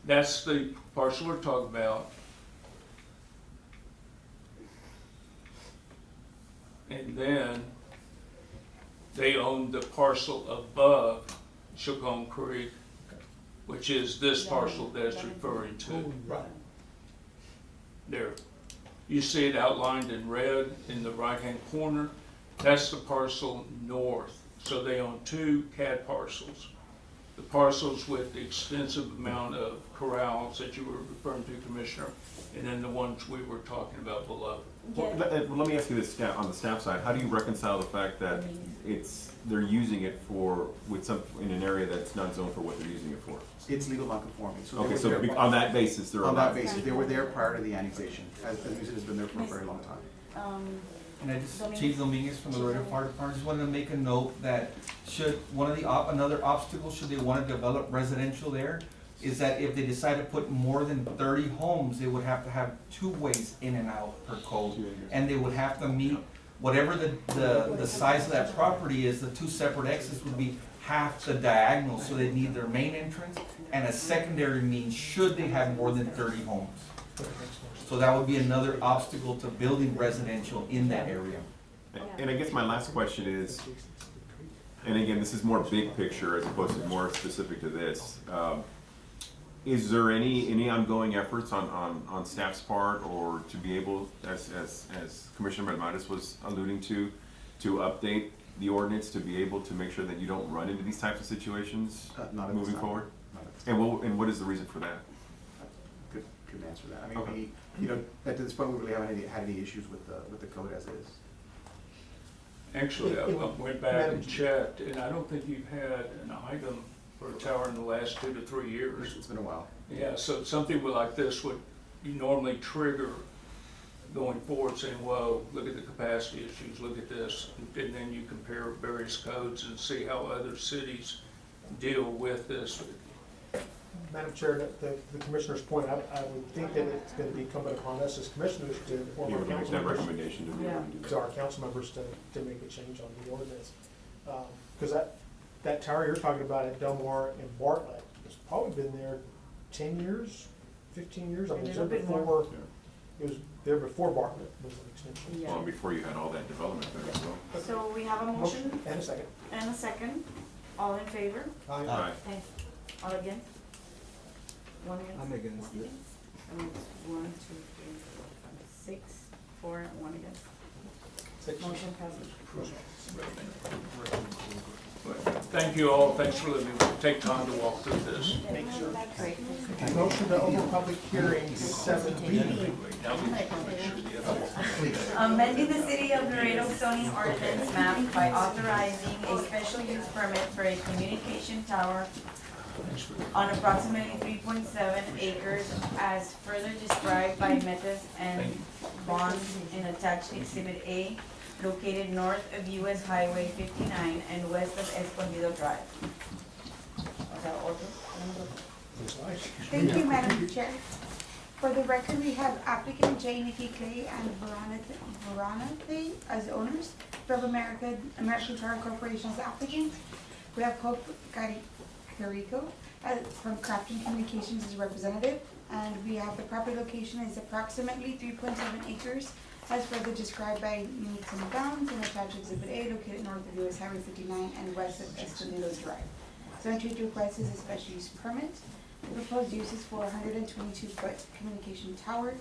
That's the parcel we're talking about. And then they own the parcel above Chacon Creek, which is this parcel that it's referring to. Right. There. You see it outlined in red in the right-hand corner. That's the parcel north. So they own two CAD parcels. The parcels with the extensive amount of corrals that you were referring to, Commissioner, and then the ones we were talking about below. Well, let me ask you this, on the staff side, how do you reconcile the fact that they're using it in an area that's not zoned for what they're using it for? It's legal non-conforming. So they Okay, were so there- on that basis, they're allowed? On that basis, they were there prior to the annexation, as the music has been there for a very long time. And I just, Chief Dominguez from the Laredo Fire Department, just wanted to make a note that should, one of the, another obstacle, should they wanna develop residential there, is that if they decide to put more than 30 homes, they would have to have 2 ways in and out per code. And they would have to meet, whatever the size of that property is, the 2 separate exits would be half the diagonal, so they need their main entrance and a secondary means should they have more than 30 homes. So that would be another obstacle to building residential in that area. And I guess my last question is, and again, this is more big picture as opposed to more specific to this. Is there any ongoing efforts on staff's part or to be able, as Commissioner Bermudez was alluding to update the ordinance to be able to make sure that you don't run into these types of situations Not at this moving time. forward? Not at this time. And what is the reason for that? Couldn't answer that. I Okay. mean, at this point, we really haven't had any issues with the code as is. Actually, I went back and checked, and I don't think you've had an item for a tower in the last 2 to 3 years. It's been a while. Yeah, so something like this would normally trigger going forward, saying, whoa, look at the capacity issues, look at this. And then you compare various codes and see how other cities deal with this. Madam Chair, the Commissioner's point, I would think that it's gonna be incumbent upon us as Commissioners to inform You our would make council that members, recommendation to the. to our council members to make a change on the ordinance. Because that tower you're talking about at Delmar and Bartlett, it's probably been there 10 years, 15 years. I mean, it was there before, it was there before Bartlett was an extension. Yeah. Long before you had all that development there as well. So we have a motion And a second. and a second. All in favor? Aye. Aye. All against? One against? I'm against it. And it's 1, 2, 3, 4, 5, 6, 4, and 1 against. Motion passes. Thank you all, thanks for letting me take time to walk through this. Motion to open public hearing 7B. Now we make sure the other. Amending the City of Laredo zoning ordinance map by authorizing a special use permit for a communication tower on approximately 3.7 acres as further described by Metas and Bond in attached Exhibit A, located north of US Highway 59 and west of Escondido Drive. Thank you, Madam Chair. For the record, we have applicant J. Nikki Clay and Verona Clay as owners. We have American Tower Corporation as applicant. We have Hope Carrico from Crafton Communications as representative. And we have the property location is approximately 3.7 acres as further described by Meets and Bounds in attached Exhibit A, located north of US Highway 59 and west of Escondido Drive. So entry to request is a special use permit. The proposed use is for a 122-foot communication tower.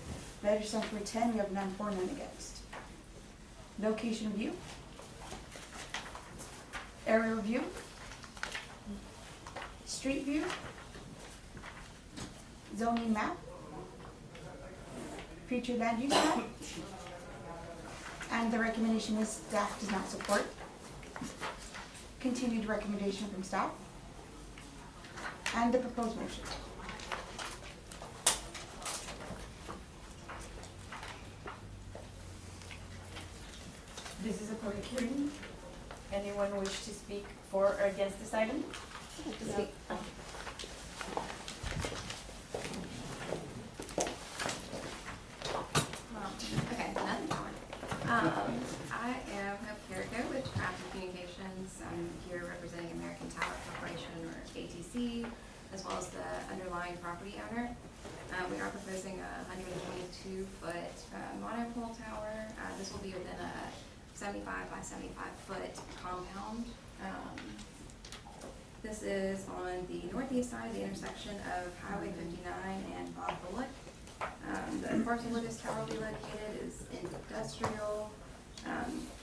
Legislation for 10, we have none for, none against. Location view. Aerial view. Street view. Zoning map. Future land use map. And the recommendation is staff does not support. Continued recommendation from staff. And the proposed motion. This is a public hearing. Anyone wish to speak for or against this item? Okay, none. I am Hope Carrico with Traffic Communications. I'm here representing American Tower Corporation, or ATC, as well as the underlying property owner. We are proposing a 122-foot monopole tower. This will be within a 75 by 75-foot compound. This is on the northeast side of the intersection of Highway 59 and Bob Bullock. The parcel where this tower will be located is industrial.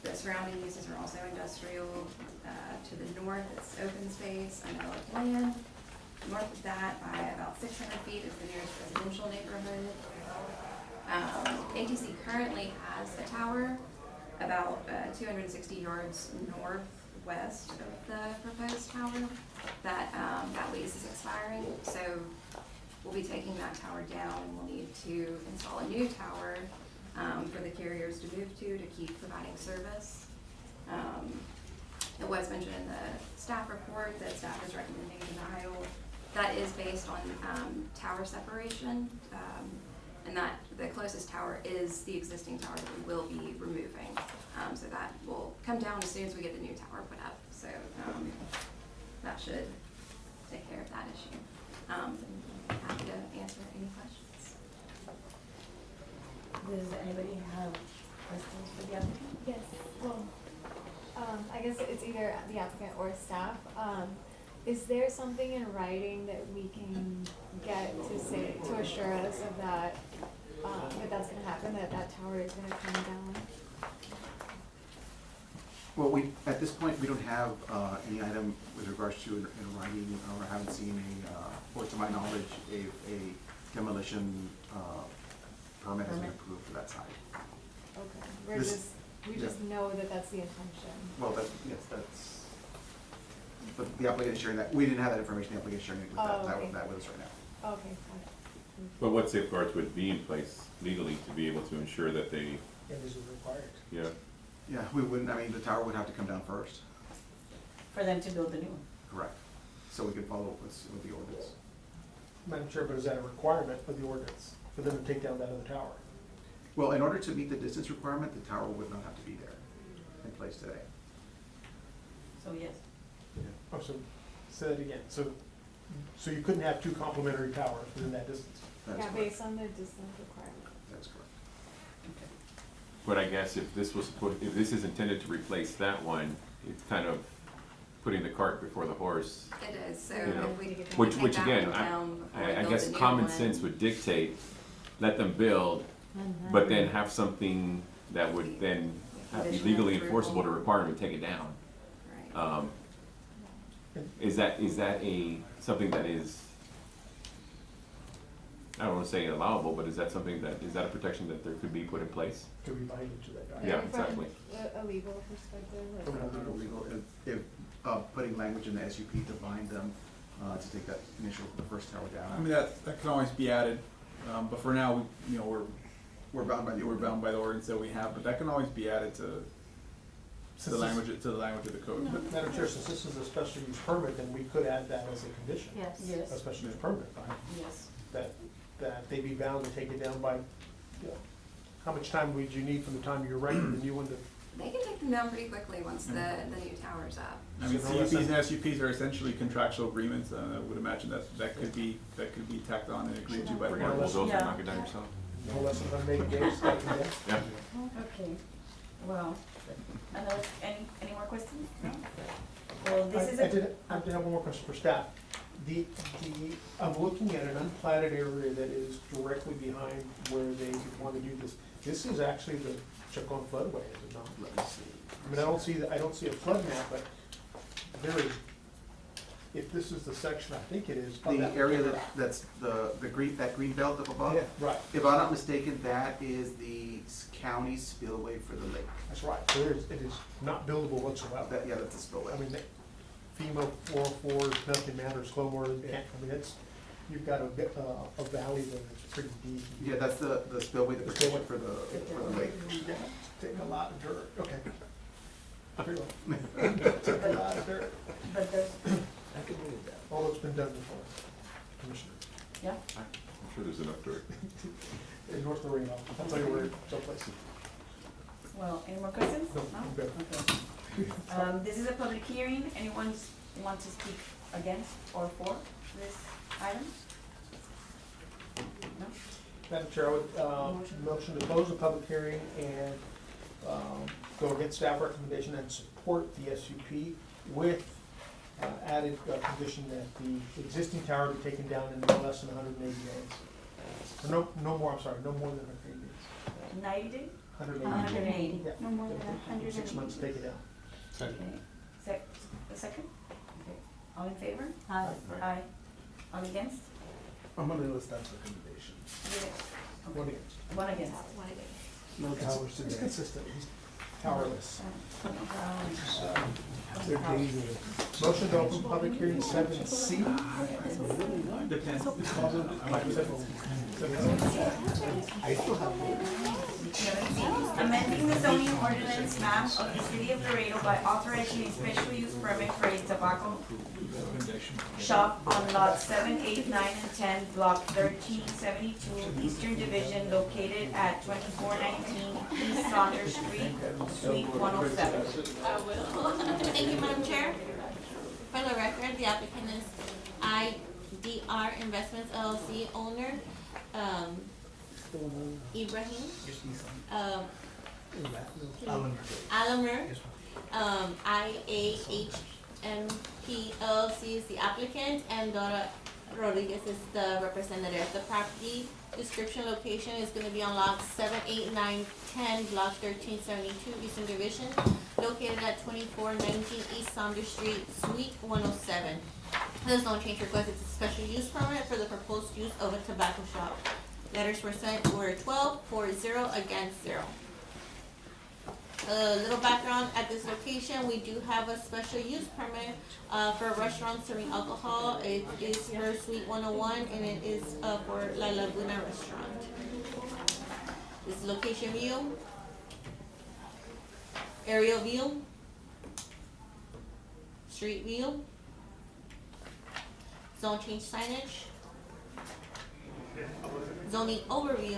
The surrounding uses are also industrial. To the north, it's open space, undeveloped land. North of that, by about 600 feet, is the nearest residential neighborhood. ATC currently has a tower about 260 yards northwest of the proposed tower. That lease is expiring, so we'll be taking that tower down, and we'll need to install a new tower for the carriers to move to keep providing service. It was mentioned in the staff report that staff is recommending denial. That is based on tower separation, and that the closest tower is the existing tower that we will be removing. So that will come down as soon as we get the new tower put up. So that should take care of that issue. Happy to answer any questions. Does anybody have questions for the applicant? Yes, well, I guess it's either the applicant or staff. Is there something in writing that we can get to say, to assure us of that, that that's gonna happen, that that tower is gonna come down? Well, at this point, we don't have any item with regards to in writing, or haven't seen or to my knowledge, a demolition permit has been approved for that site. Okay, we yeah. just know that that's the intention. Well, but the applicant is sharing that, we didn't have that information, the applicant is sharing it with Okay. that with us right now. Okay, got it. But what safeguards would be in place legally to be able to ensure that they, And this is required. yeah, Yeah, we wouldn't, I mean, the tower would have to come down first, For them to build the new one. correct? So we could follow with the ordinance. Madam Chair, but is that a requirement of the ordinance for them to take down that other tower? Well, in order to meet the distance requirement, the tower would not have to be there in place today. So yes. Oh, so, say that again. So you couldn't have two complementary towers within that distance? That is Yeah, correct. based on the distance requirement. That's correct. but I guess if this is intended to replace that one, it's kind of putting the cart before the horse. It is, so You know, if we take Which that again, one down before we I build guess the new common one. sense would dictate, let them build, but then have something that would then be Conditional legally approval. enforceable to require them to take it down. Right. Is that something that is, I don't wanna say allowable, but is that a protection that there could be put in place? Could we bind it to that Yeah, document? exactly. From a legal perspective, like. From a Legal, if putting language in the SUP to bind them to take that the first tower down. I mean, that can always be added, but for now, We're bound by the we're ordinance. bound by the ordinance that we have, but that can always be added to the language of the code. Madam Chair, since this is a special use permit, then we could add that as a condition. Yes. Yes. A special use permit, Yes. that they be bound to take it down by, how much time would you need from the time you're writing the new one to? They can take them down pretty quickly once the new tower's up. I mean, So no less CUPs than- and SUPs are essentially contractual agreements, I would imagine that could be tacked on and agreed to by the Bring in a parties. bulldozer, Yeah. knock it down yourself. No less than 180 days, that can be. Yeah. Okay, well, any more questions? No? Well, this is I did have one more question for staff. I'm looking at an unplatted area that is directly behind where they want to do this. This is actually the Chacon floodway, is it not? Let me see. I mean, I don't see a flood map, but there is, if this is the section, I think it is. The area that's the green, that green belt up above? Yeah, right, If I'm not mistaken, that is the county spillway for the lake. that's right. So it is not buildable whatsoever. That, yeah, that's a spillway. I mean, FEMA 404, nothing matters, Clomore, I mean, it's, you've got a valley that's pretty deep. Yeah, that's the spillway, the protection for the lake. Yeah, take a lot of dirt, okay. Very well. Take a lot of dirt. But there's, I can believe that. All that's been done before, Commissioner. yeah, I'm sure there's enough dirt. In North Laredo, I'll tell you where, someplace. well, any more questions? No, I'm good. Okay. This is a public hearing. Anyone want to speak against or for this item? No? Madam Chair, I would, motion to close the public hearing and, go against staff recommendation and support the SUP with, added condition that the existing tower be taken down in no less than 180 days. Or no more, I'm sorry, no more than 180 days. 90 days? 180. 180. Yeah. No more than 180. 6 months, take it down. Okay. A second? Okay. All in favor? Aye. Aye. All against? I'm gonna list that recommendation. One against. One against. No towers It's today. consistent, he's towerless. They're dangerous. Motion to open public hearing 7C. Depends. I still have Amending the zoning ordinance map of the city of Laredo by authorizing a special use permit for a tobacco shop on lots 7, 8, 9, and 10, block 1372, Eastern Division, located at 2419 East Saunders Street, Suite 107. Thank you, Madam Chair. For the record, the applicant is IDR Investments LLC owner, Ibrahim, Alamer, IAHMP LLC is the applicant, and Dora Rodriguez is the representative. The property description location is gonna be on lots 7, 8, 9, 10, block 1372, Eastern Division, located at 2419 East Saunders Street, Suite 107. There's no change request, it's a special use permit for the proposed use of a tobacco shop. Letters were sent, were 12, for 0, against 0. A little background, at this location, we do have a special use permit for a restaurant serving alcohol. It is for Suite 101, and it is for La Laguna Restaurant. This is location view, aerial view, street view, zone change signage, zoning overview,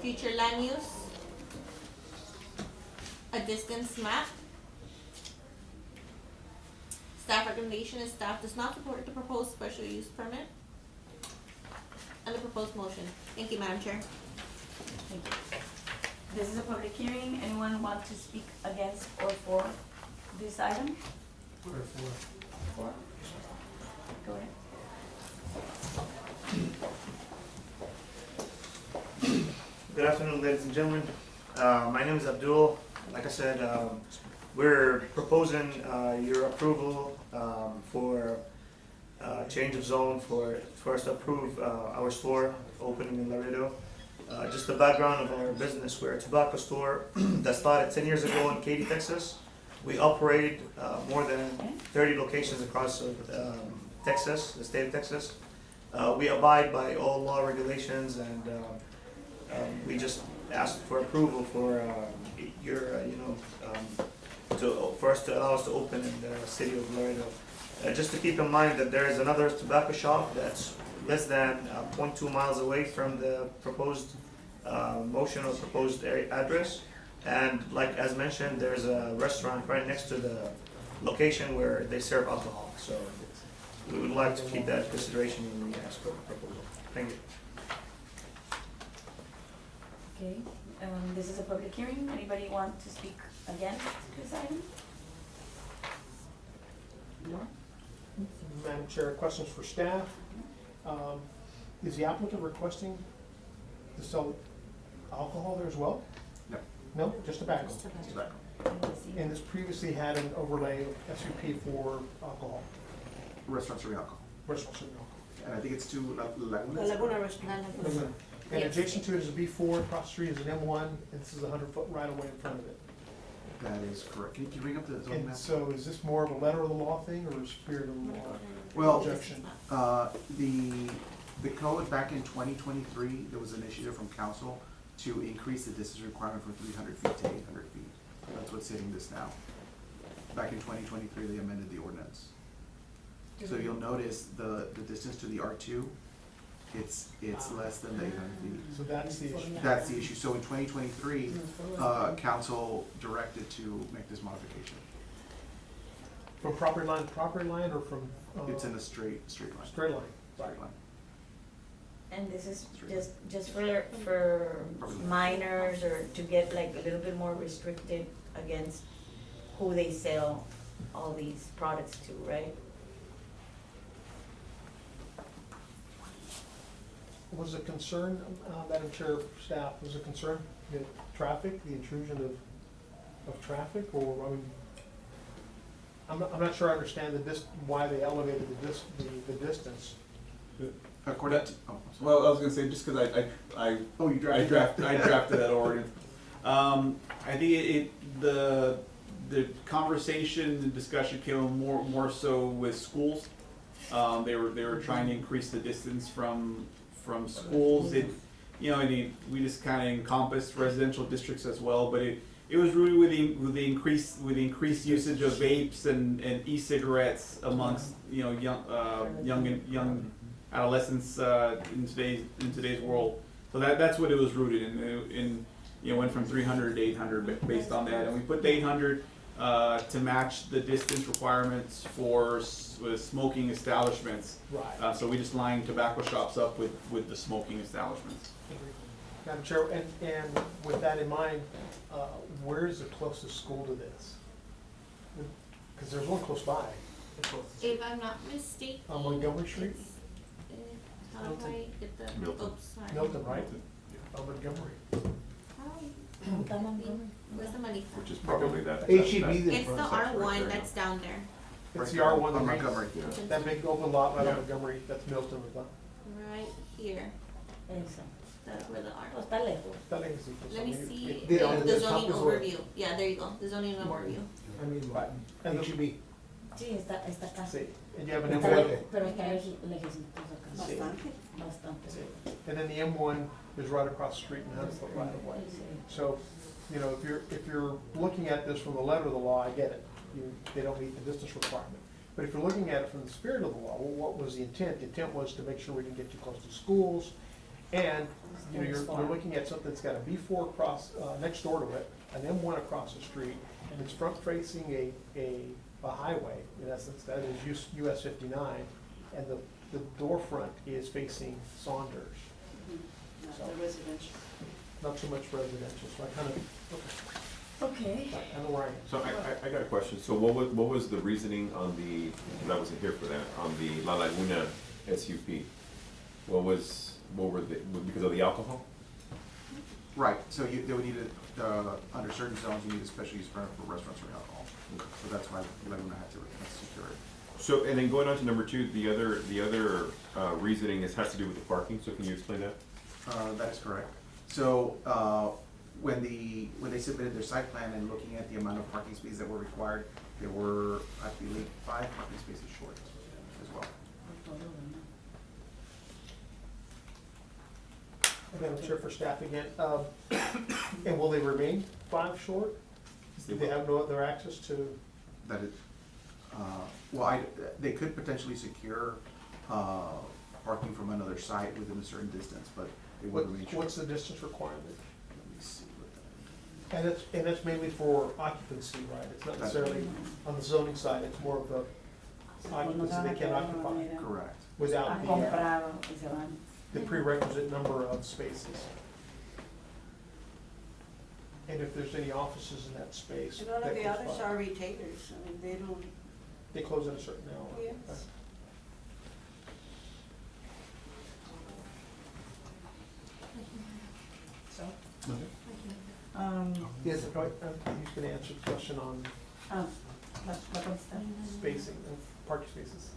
future land use, a distance map. Staff recommendation is staff does not support the proposed special use permit and the proposed motion. Thank you, Madam Chair. Thank you. This is a public hearing. Anyone want to speak against or for this item? For? Go ahead. Good afternoon, ladies and gentlemen. My name is Abdul. Like I said, we're proposing your approval for change of zone for us to approve our store opening in Laredo. Just the background of our business, we're a tobacco store that started 10 years ago in Katy, Texas. We operate more than 30 locations across Texas, the state of Texas. We abide by all law regulations, and we just asked for approval for for us to allow us to open in the city of Laredo. Just to keep in mind that there is another tobacco shop that's less than 0.2 miles away from the proposed motion or proposed address. And like as mentioned, there's a restaurant right next to the location where they serve alcohol. So we would like to keep that in consideration when we ask for a proposal. Thank you. Okay, this is a public hearing. Anybody want to speak against this item? No? Madam Chair, questions for staff. Is the applicant requesting to sell alcohol there as well? No. No, just tobacco? Tobacco. And this previously had an overlay SUP for alcohol, Restaurants serving alcohol. restaurants serving alcohol. And I think it's two Lagunas. La Laguna Restaurant. And adjacent to it is a B4, across the street is an M1, and this is a 100-foot right-of-way in front of it. That is correct. Can you bring up the zoning And map? so is this more of a letter of the law thing or a spirit of the law? Well, Objection. The code back in 2023, there was an initiative from council to increase the distance requirement from 300 feet to 800 feet. That's what's hitting this now. Back in 2023, they amended the ordinance. So you'll notice the distance to the R2, it's less than the 800 feet. So that's the issue. That's the issue. So in 2023, council directed to make this modification. From property line to property line or from? It's in a straight line. Straight line. Straight line. And this is just for minors or to get like a little bit more restricted against who they sell all these products to, right? Was a concern, Madam Chair, staff, was a concern the traffic, the intrusion of traffic, or, I mean, I'm not sure I understand why they elevated the distance. According to, Well, I was gonna say, just cause Oh, you drafted I drafted that ordinance. I think the conversation, the discussion came more so with schools. They were trying to increase the distance from schools. We just kinda encompassed residential districts as well, but it was really with the increased usage of vapes and e-cigarettes amongst, young adolescents, in today's world. So that's what it was rooted in, went from 300 to 800 based on that. And we put the 800, to match the distance requirements for smoking establishments. Right. So we just lined tobacco shops up with the smoking establishments. Madam Chair, and with that in mind, where is the closest school to this? Because there's one close by. If I'm not mistaken. On Montgomery Street? How do I get the, Milton. oops, sorry. Milton, right? On Montgomery. Where's the money from? Which is probably that. HEB then. It's the R1 that's down there. It's the R1, on the Montgomery. that big open lot right Yeah. on Montgomery, that's Milton. Right here. Eso. That's where the R. Oh, está lejos. Está lejecitos. Let me see They the don't- the the zoning top is where- overview. Yeah, there you go, the zoning overview. I mean, And the- HEB. Sí, está acá. Sí, and you have an Está M1, lejos, pero está lejecitos acá. Bastante. Bastante. and then the M1 is right across the street and 100-foot right of way. So, if you're looking at this from the letter of the law, I get it. They don't meet the distance requirement. But if you're looking at it from the spirit of the law, well, what was the intent? The intent was to make sure we didn't get too close to schools. And, you're looking at something that's got a B4 across, next door to it, an M1 across the street, and it's front facing a highway, in essence, that is US 59, and the door front is facing Saunders. Not So- the residential. Not so much residential, so I kind of, Okay. I know where I am. So I got a question. So what was the reasoning on the, because I wasn't here for that, on the La Laguna SUP? Because of the alcohol? Right, so they would need under certain zones, you need a special use permit for restaurants or alcohol. So that's why Laguna had to secure it. So, and then going on to number two, the other reasoning has to do with the parking. So can you explain that? That is correct. So, when they submitted their site plan and looking at the amount of parking spaces that were required, there were, I believe, 5 parking spaces short as well. Madam Chair, for staff again, and will they remain 5 short? Do they have no other access to? That is, they could potentially secure, parking from another site within a certain distance, but they would remain short. What's the distance requirement? Let me see what that. And it's mainly for occupancy, right? It's not necessarily on the zoning side, it's more of the occupancy they can occupy Correct. without Comprar y se van. the prerequisite number of spaces. And if there's any offices in that space. And all that of the goes others by. are retailers, I mean, they don't They close at a certain hour. Yes. So, Yes, right, he's gonna answer the question on spacing, parking spaces.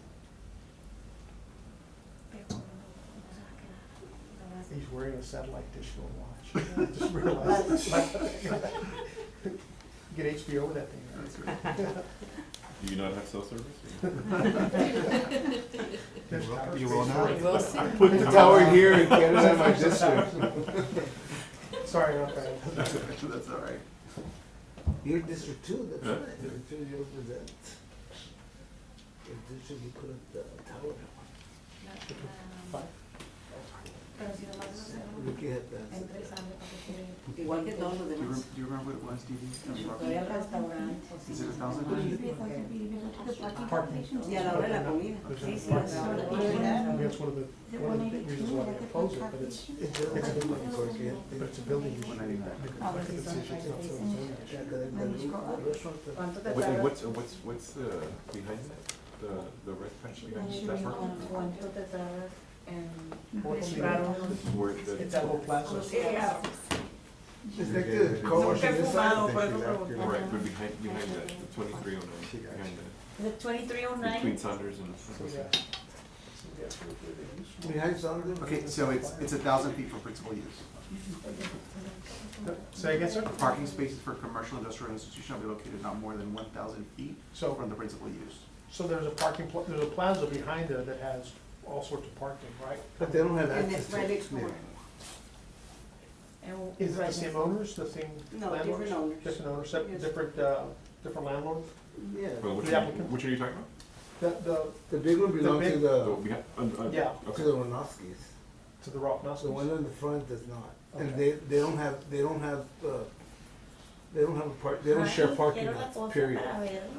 He's wearing a satellite dish for a watch. I just realized. Get HBO with that thing. Do you not have cell service? You will now. Put the tower here and get it out of my district. Sorry about that. That's all right. Your district too, that's Huh? right. District you represent. Your district, you put the tower. Looking at that. Igual que todos los Do demás. you remember what it was, Stevie? voy al restaurante. Is it 1,000? Parking. Y a la hora de la comida. There's Sí, a sí, parking. sí. I mean, that's one of the reasons why they oppose it, but it's a building, but it's a building. When I need that. ¿Cuánto te What, tarda? what's behind that? The red patch behind that parking? ¿Cuánto te tardas en What's comprar unos? Where the- It's that whole plaza. Sí, ya. It's like the car wash Nunca he on this fumado, side. por eso pregunté. Right, but behind the 2309, behind The 2309? between Saunders and. Behind Saunders. Okay, so it's 1,000 feet from principal use. Say again, sir? Parking spaces for commercial, industrial, and institutional will be located not more than 1,000 feet So, from the principal use. so there's a there's a plaza behind there that has all sorts of parking, right? But they don't have And access it's to right it. next door. And Is it the same owners, the same No, landlords? different owners. Different owners, Yes. different landlords? Yeah. Well, The applicant? which are you talking about? The The big one belongs big- to The, the, behind, Yeah. to okay. the Ronoskis. to the Rothnoskis? The one in the front does not. And Okay. they don't have a they don't share parking Quiero la lots, cosa period. para verlo.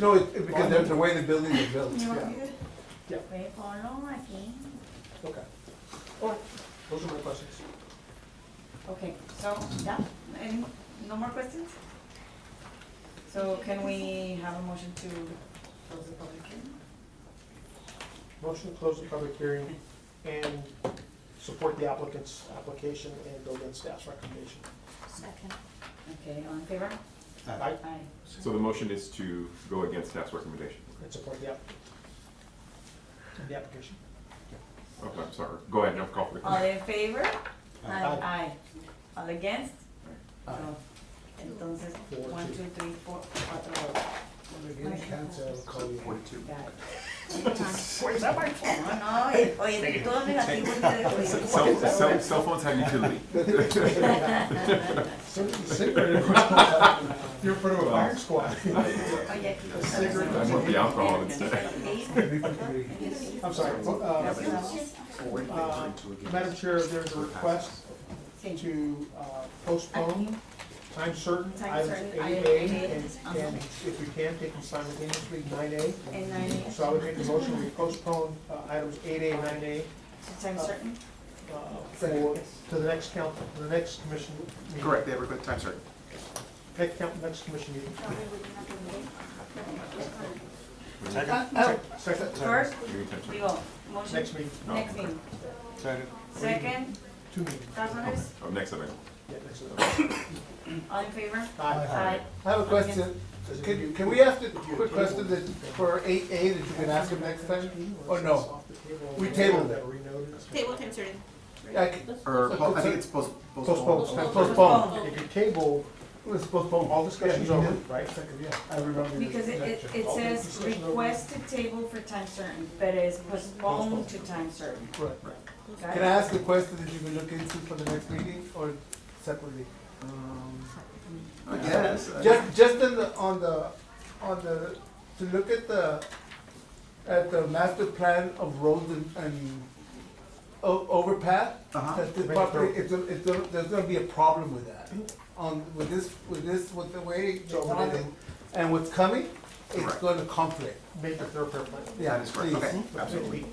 No, because they're the way the buildings are built. You want Yeah. good? Yeah. Pues ponlo aquí. Okay. All right, those are my questions. Okay, so, yeah, any, no more questions? So can we have a motion to close the public hearing? Motion to close the public hearing and support the applicant's application and go against staff's recommendation. Second. Okay, all in favor? Aye. Aye. So the motion is to go against staff's recommendation. And support the application. Oh, I'm sorry. Go ahead, now call for the All question. in favor? Aye. Aye. All against? Aye. No. Entonces, 4, 1, 2, 3, 4, 4. When they get cancer, I'll call you. 42. Got it. Is that my fault? No, no, oye, todo negativo y Cell phones have utility. You're part of a fire squad. Oye, aquí. I want the alcohol instead. I'm sorry. Madam Chair, there's a request to postpone time certain Time items certain, 8A item 8A, and if we can, take them simultaneously, 9A. And 9A. So I would make a motion, we postpone items 8A, 9A Time certain? to the next to the next commission meeting. Correct, they have requested time certain. Next commission meeting. Second. First, digo, motion. Next meeting. Next meeting. Second. Second, Two meetings. Councilors, Oh, next event. Yeah, next all in favor? Aye. I have a question. Can we ask a quick question that for 8A that you can ask him next time? Or no? We tabled it. Table time certain. Or, I think it's postponed. Postpone. If you table, Let's postpone. all discussion's Yeah, over, yeah. right? Yeah, I remember. Because it says request to table for time certain, but it's postponed to time certain. Right. Got Can it? I ask a question that you can look into for the next meeting or separately? I guess. Just in the, to look at the master plan of roads and overpass, Uh-huh. that the property, there's gonna be a problem with that. With the way it's on and what's coming, it's Correct. gonna conflict. Major thoroughfare plan. Yeah, That is correct, please. okay, absolutely.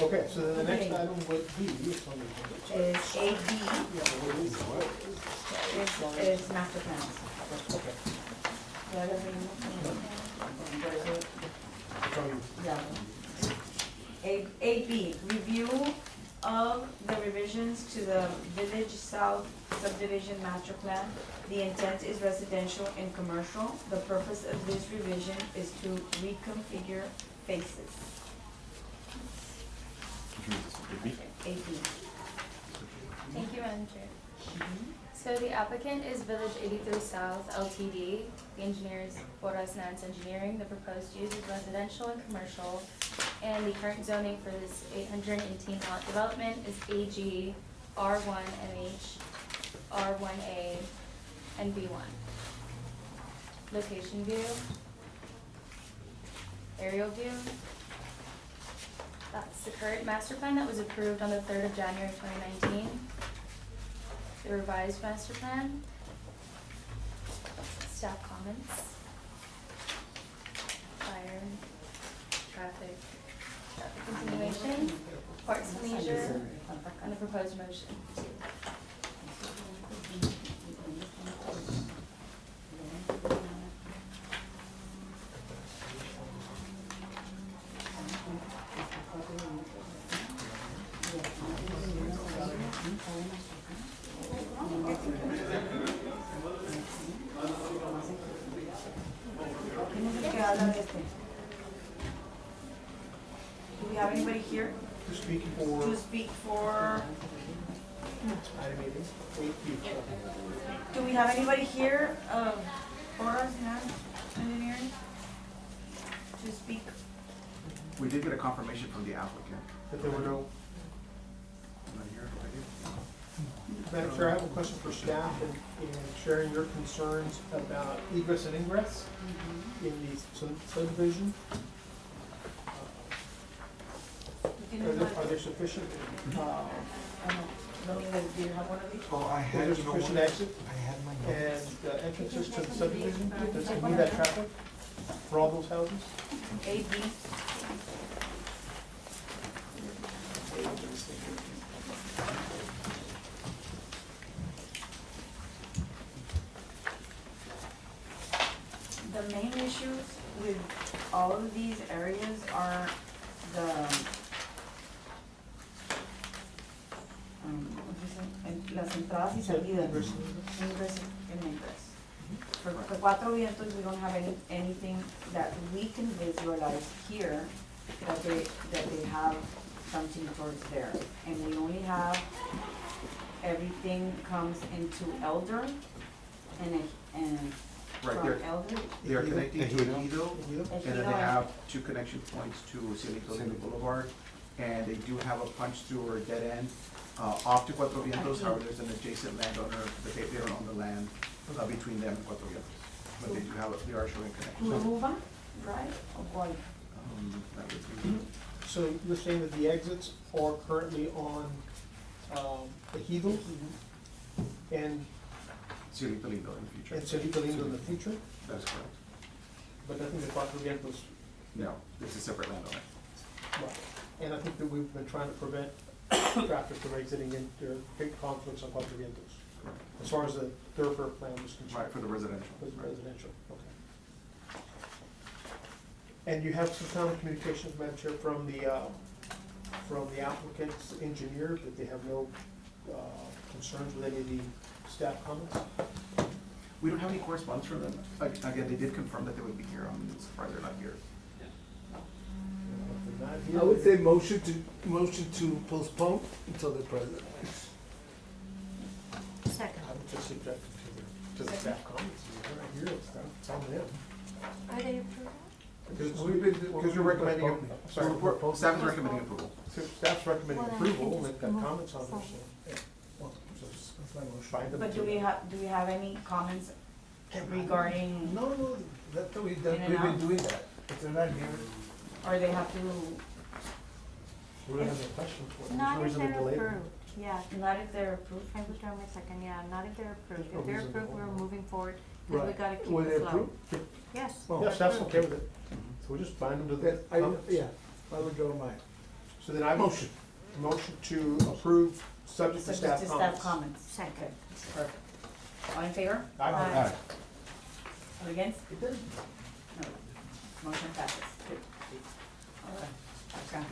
Okay, so then the next item would be, Is AB, is master plans. okay. Ya lo vimos. Yeah. Eight B, review of the revisions to the Village South subdivision master plan. The intent is residential and commercial. The purpose of this revision is to reconfigure faces. Eight B. Thank you, Madam Chair. So the applicant is Village 83 South LTD. The engineer is Boras Nance Engineering. The proposed use is residential and commercial. And the current zoning for this 818 lot development is AG, R1 MH, R1A, and B1. Location view. Aerial view. That's the current master plan that was approved on the 3rd of January 2019. The revised master plan. Staff comments. Fire, traffic continuation, parks and leisure, and the proposed motion. Do we have anybody here To speak for to speak for, item 8B. do we have anybody here, for us, engineering? To speak? We did get a confirmation from the applicant. That there were no. Not here, right Madam Chair, I have a question for staff in sharing your concerns about egress and ingress in the subdivision. Are there sufficient, Do you have one of these? Oh, I is there sufficient exit I had my and entrances to the subdivision? Does it need that traffic for all those houses? A, B. The main issues with all of these areas are the, what is it? Las entradas y salidas. Ingress and egress. For Cuatro Vientos, we don't have anything that we can visualize here that they have something towards there. And we only have, everything comes into Elder and Right, from they're, Elder. they are connecting to Ejido, and then they Ejido. have two connection points to Cienito Lindo Boulevard, and they do have a punch through or dead end, off to Cuatro Vientos, however, there's an adjacent landowner, but they don't own the land, between them and Cuatro Vientos. But they do have, they are showing connections. Uruba, right, or Guay? That would be, So you're saying that the exits are currently on, Ejido and Cienito Lindo in the future. Cienito Lindo in the future, That is correct. but I think the Cuatro Vientos. No, it's a separate landowner. Right. And I think that we've been trying to prevent traffic from exiting into big conflicts on Cuatro Vientos. Correct. As far as the thoroughfare plan is concerned. Right, for the residential. For the residential, okay. And you have some kind of communications, Madam Chair, from the applicant's engineer, that they have no, concerns with any of the staff comments? We don't have any correspondence from them. Again, they did confirm that they would be here, I'm surprised they're not here. If they're not here, I would say motion to postpone until they're present. Second. I would just subject to the staff comments. They're not here, it's on them. Are they approved? Because you're recommending, sorry, Staff is recommending approval. staff's recommending approval, and they've got comments on this, so. Yeah. Find them But to- do we have any comments regarding, No, that's what we've In done, and we've been out? doing that. If they're not here, or they have to, We don't have any questions for them. There's Not no if reason to they're delay them. approved, yeah. not if they're approved? I withdraw my second, yeah, not if they're approved. There's no If they're reason to approved, we're hold. moving forward, because we right. gotta keep Were they it slow. approved? Yes. Well, Yeah, staff's okay with it. So we just bind them to the Then, comments. yeah, I would draw mine. So then I Motion. motion to approve, subject to Subject staff to comments. staff comments. Second. Perfect. All in favor? Aye. All against? No. Motion passes. Good. Okay.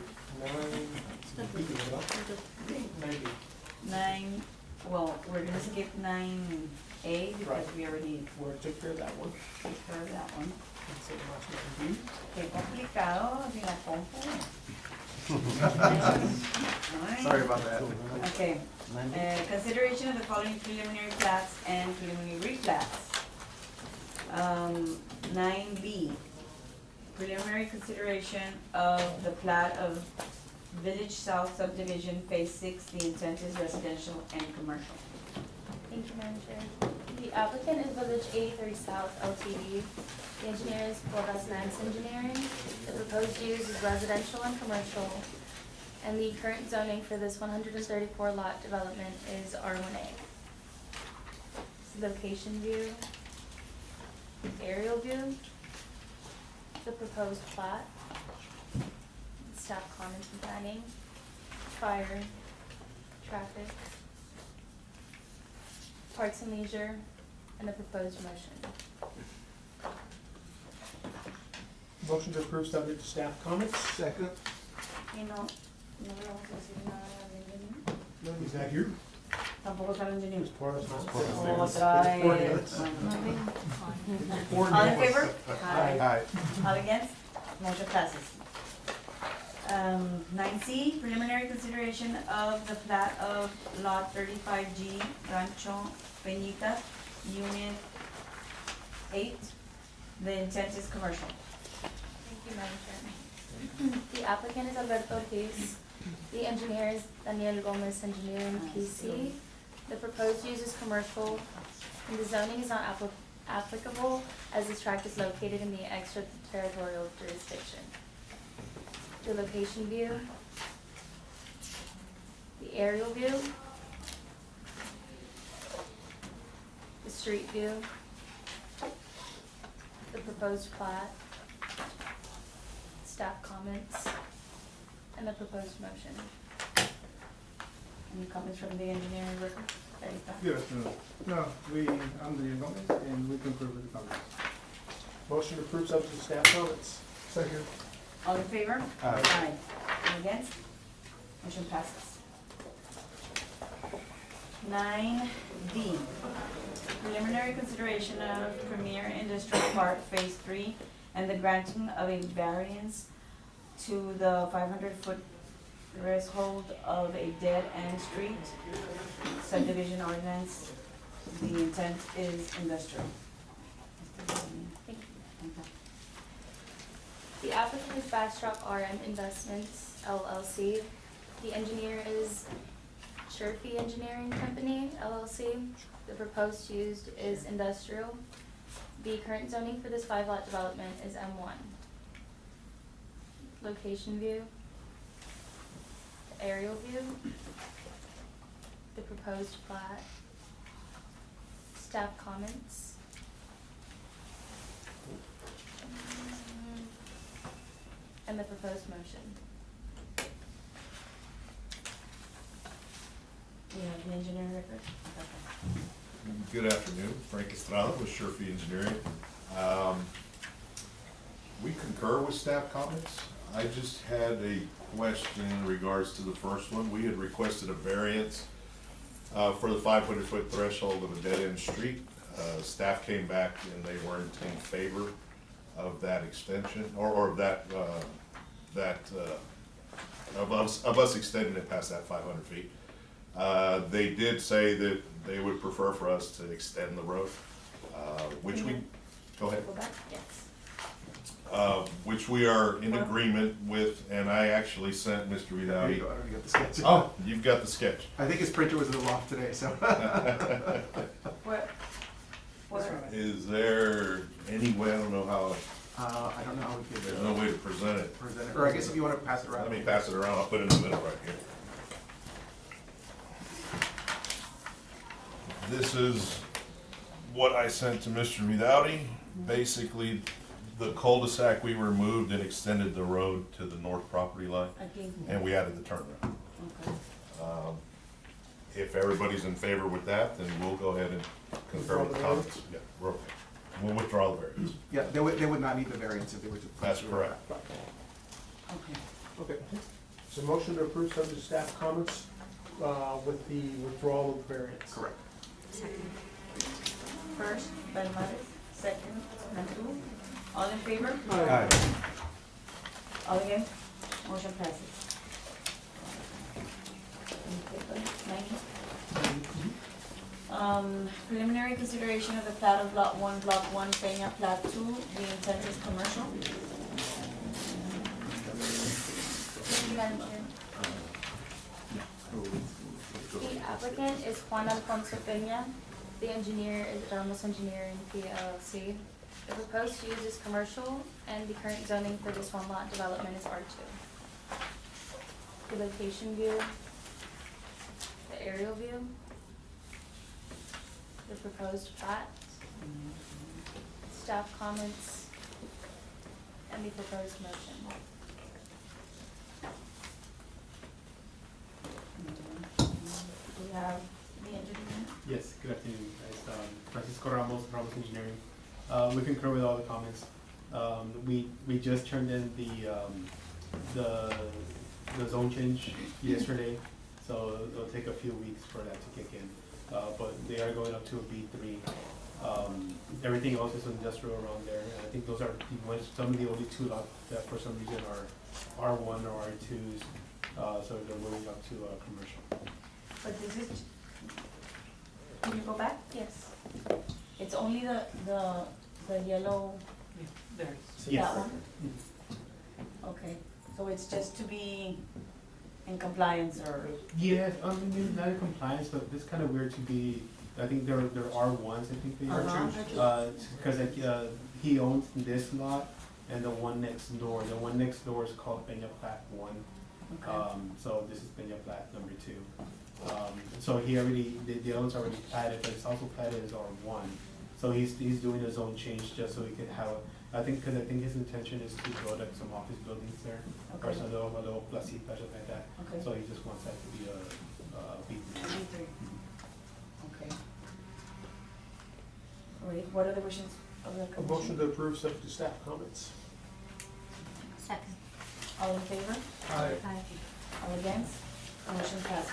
9, well, we're gonna skip 9A because Right. we already We took care of that one. took care of that one. Let's say the last one. Qué complicado de la compu. Sorry about that. Okay, consideration of the following preliminary plats and preliminary replats. 9B, preliminary consideration of the plat of Village South subdivision, phase 6, the intent is residential and commercial. Thank you, Madam Chair. The applicant is Village 83 South LTD. The engineer is Borjas Nance Engineering. The proposed use is residential and commercial. And the current zoning for this 134 lot development is R1A. Location view. Aerial view. The proposed plat. Staff comments and planning. Fire. Traffic. Parks and Leisure, and the proposed motion. Motion to approve subject to staff comments. Second. Y no le vamos a decir nada al engineer. Is that here? Tampoco está el engineer. Por eso. Otra vez. All in favor? Aye. All against? Motion passes. 9C, preliminary consideration of the plat of lot 35G, Rancho Peñita, Unit 8. The intent is commercial. Thank you, Madam Chair. The applicant is Alberto Ortiz. The engineer is Daniel Gomez Engineering PC. The proposed use is commercial, and the zoning is not applicable as this tract is located in the extraterritorial jurisdiction. The location view, the aerial view, the street view, the proposed plat, staff comments, and the proposed motion. Any comments from the engineering record? Good afternoon. No, I'm the Gomez, and we concur with the comments. Motion to approve subject to staff comments. Second. All in favor? Aye. Any against? Motion passes. 9D, preliminary consideration of Premier Industrial Park Phase 3 and the granting of a variance to the 500-foot threshold of a dead-end street subdivision ordinance. The intent is industrial. Thank you. The applicant is Bastrop RM Investments LLC. The engineer is Sherfy Engineering Company LLC. The proposed use is industrial. The current zoning for this 5-lot development is M1. Location view, the aerial view, the proposed plat, staff comments, and the proposed motion. You have the engineering record? Good afternoon, Frank Estrada with Sherfy Engineering. We concur with staff comments. I just had a question in regards to the first one. We had requested a variance for the 500-foot threshold of a dead-end street. Staff came back and they weren't in favor of that extension, or of that, of us extending it past that 500 feet. They did say that they would prefer for us to extend the road, which we, go ahead. Go back, yes. Which we are in agreement with, and I actually sent Mr. There you Vidal. go, I already got the sketch. Oh, you've got the sketch. I think his printer was in the loft today, so. Where? Is there any way, I don't know how, I don't know how we could. there's no way to present it. Present it, or I guess if you wanna pass it around. Let me pass it around, I'll put it in the middle right here. This is what I sent to Mr. Vidaldi. Basically, the cul-de-sac we removed and extended the road to the north property line, and we added the turnaround. Okay. If everybody's in favor with that, then we'll go ahead and concur with the comments. Yeah, we're okay. We'll withdraw the variance. Yeah, they would not need the variance if they were to. That's correct. Okay. Okay. So motion to approve subject to staff comments, with the withdrawal of variance. Correct. First, Belmonte, second, Abdul. All in favor? Aye. All against? Motion passes. Preliminary consideration of the plat of lot 1, block 1, Peña Plat 2, the intent is commercial. Thank you, Madam Chair. The applicant is Juan Alfonso Peña. The engineer is Ramos Engineering PLC. The proposed use is commercial, and the current zoning for this one lot development is R2. The location view, the aerial view, the proposed plat, staff comments, and the proposed motion. We have the engineer. Yes, good afternoon, guys. Francisco Ramos, Ramos Engineering. We concur with all the comments. We just turned in the zone change yesterday, so it'll take a few weeks for that to kick in. But they are going up to a B3. Everything else is industrial around there, and I think those are some of the only two lots that for some reason are R1 or R2s. So they're moving up to commercial. But this is, can you go back? Yes. It's only the yellow, Yes. that one? Okay, so it's just to be in compliance or? Yeah, I mean, maybe not in compliance, but it's kind of weird to be, I think there are ones, I think they are. Because he owns this lot and the one next door. The one next door is called Peña Plat 1. Okay. So this is Peña Plat number 2. So he already, the other one's already platted, but it's also platted as R1. So he's doing his own change just so he could have, I think his intention is to build like some office buildings there. Or Okay. some little placita, something like that. Okay. So he just wants that to be a B3. B3. Okay. All right, what are the wishes of the A commission? motion to approve subject to staff comments. Second. All in favor? Aye. All against? Motion passes.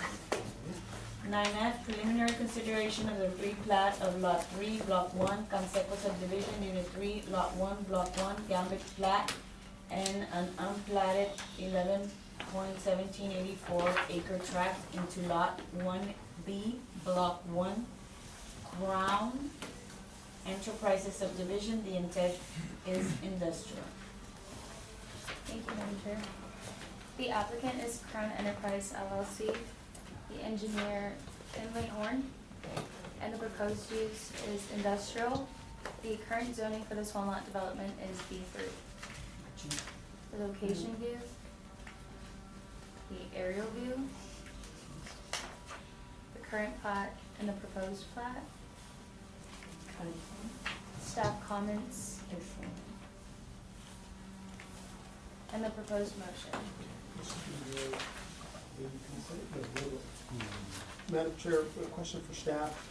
9F, preliminary consideration of the replat of lot 3, block 1, Conseco subdivision, unit 3, lot 1, block 1, Gambit plat, and an unplatted 11.1784 acre tract into lot 1B, block 1, Crown Enterprises subdivision. The intent is industrial. Thank you, Madam Chair. The applicant is Crown Enterprise LLC. The engineer, Finlay Horn, and the proposed use is industrial. The current zoning for this one lot development is B3. The location view, the aerial view, the current plat and the proposed plat, staff comments, and the proposed motion. Madam Chair, a question for staff.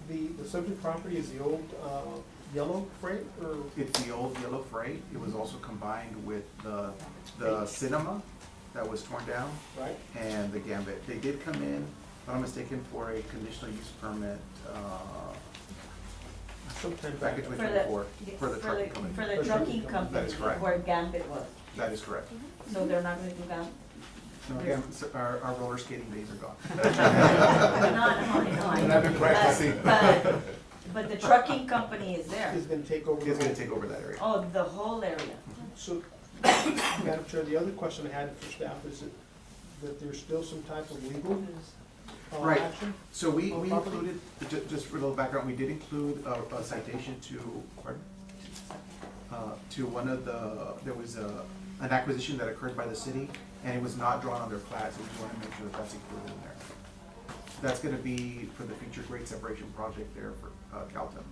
The subject property is the old, yellow freight, or? It's the old yellow freight. It was also combined with the cinema that was torn down. Right. And the Gambit. They did come in, if I'm not mistaken, for a conditional use permit, Sometime back in For the- 2024, for the trucking company. For the trucking That company, is correct. where Gambit was. That is correct. So they're not gonna do Gambit? No, Gambit, our roller skating days are gone. No, I know. I've been practicing. But the trucking company is there. Is gonna take over. It's gonna take over that area. Oh, the whole area. So, Madam Chair, the other question I had for staff is that there's still some type of legal Right. action? So we on property? included, just for a little background, we did include a citation to, pardon? To one of there was an acquisition that occurred by the city, and it was not drawn on their plat, so we just want to make sure that that's included in there. That's gonna be for the future grade separation project there for Calton.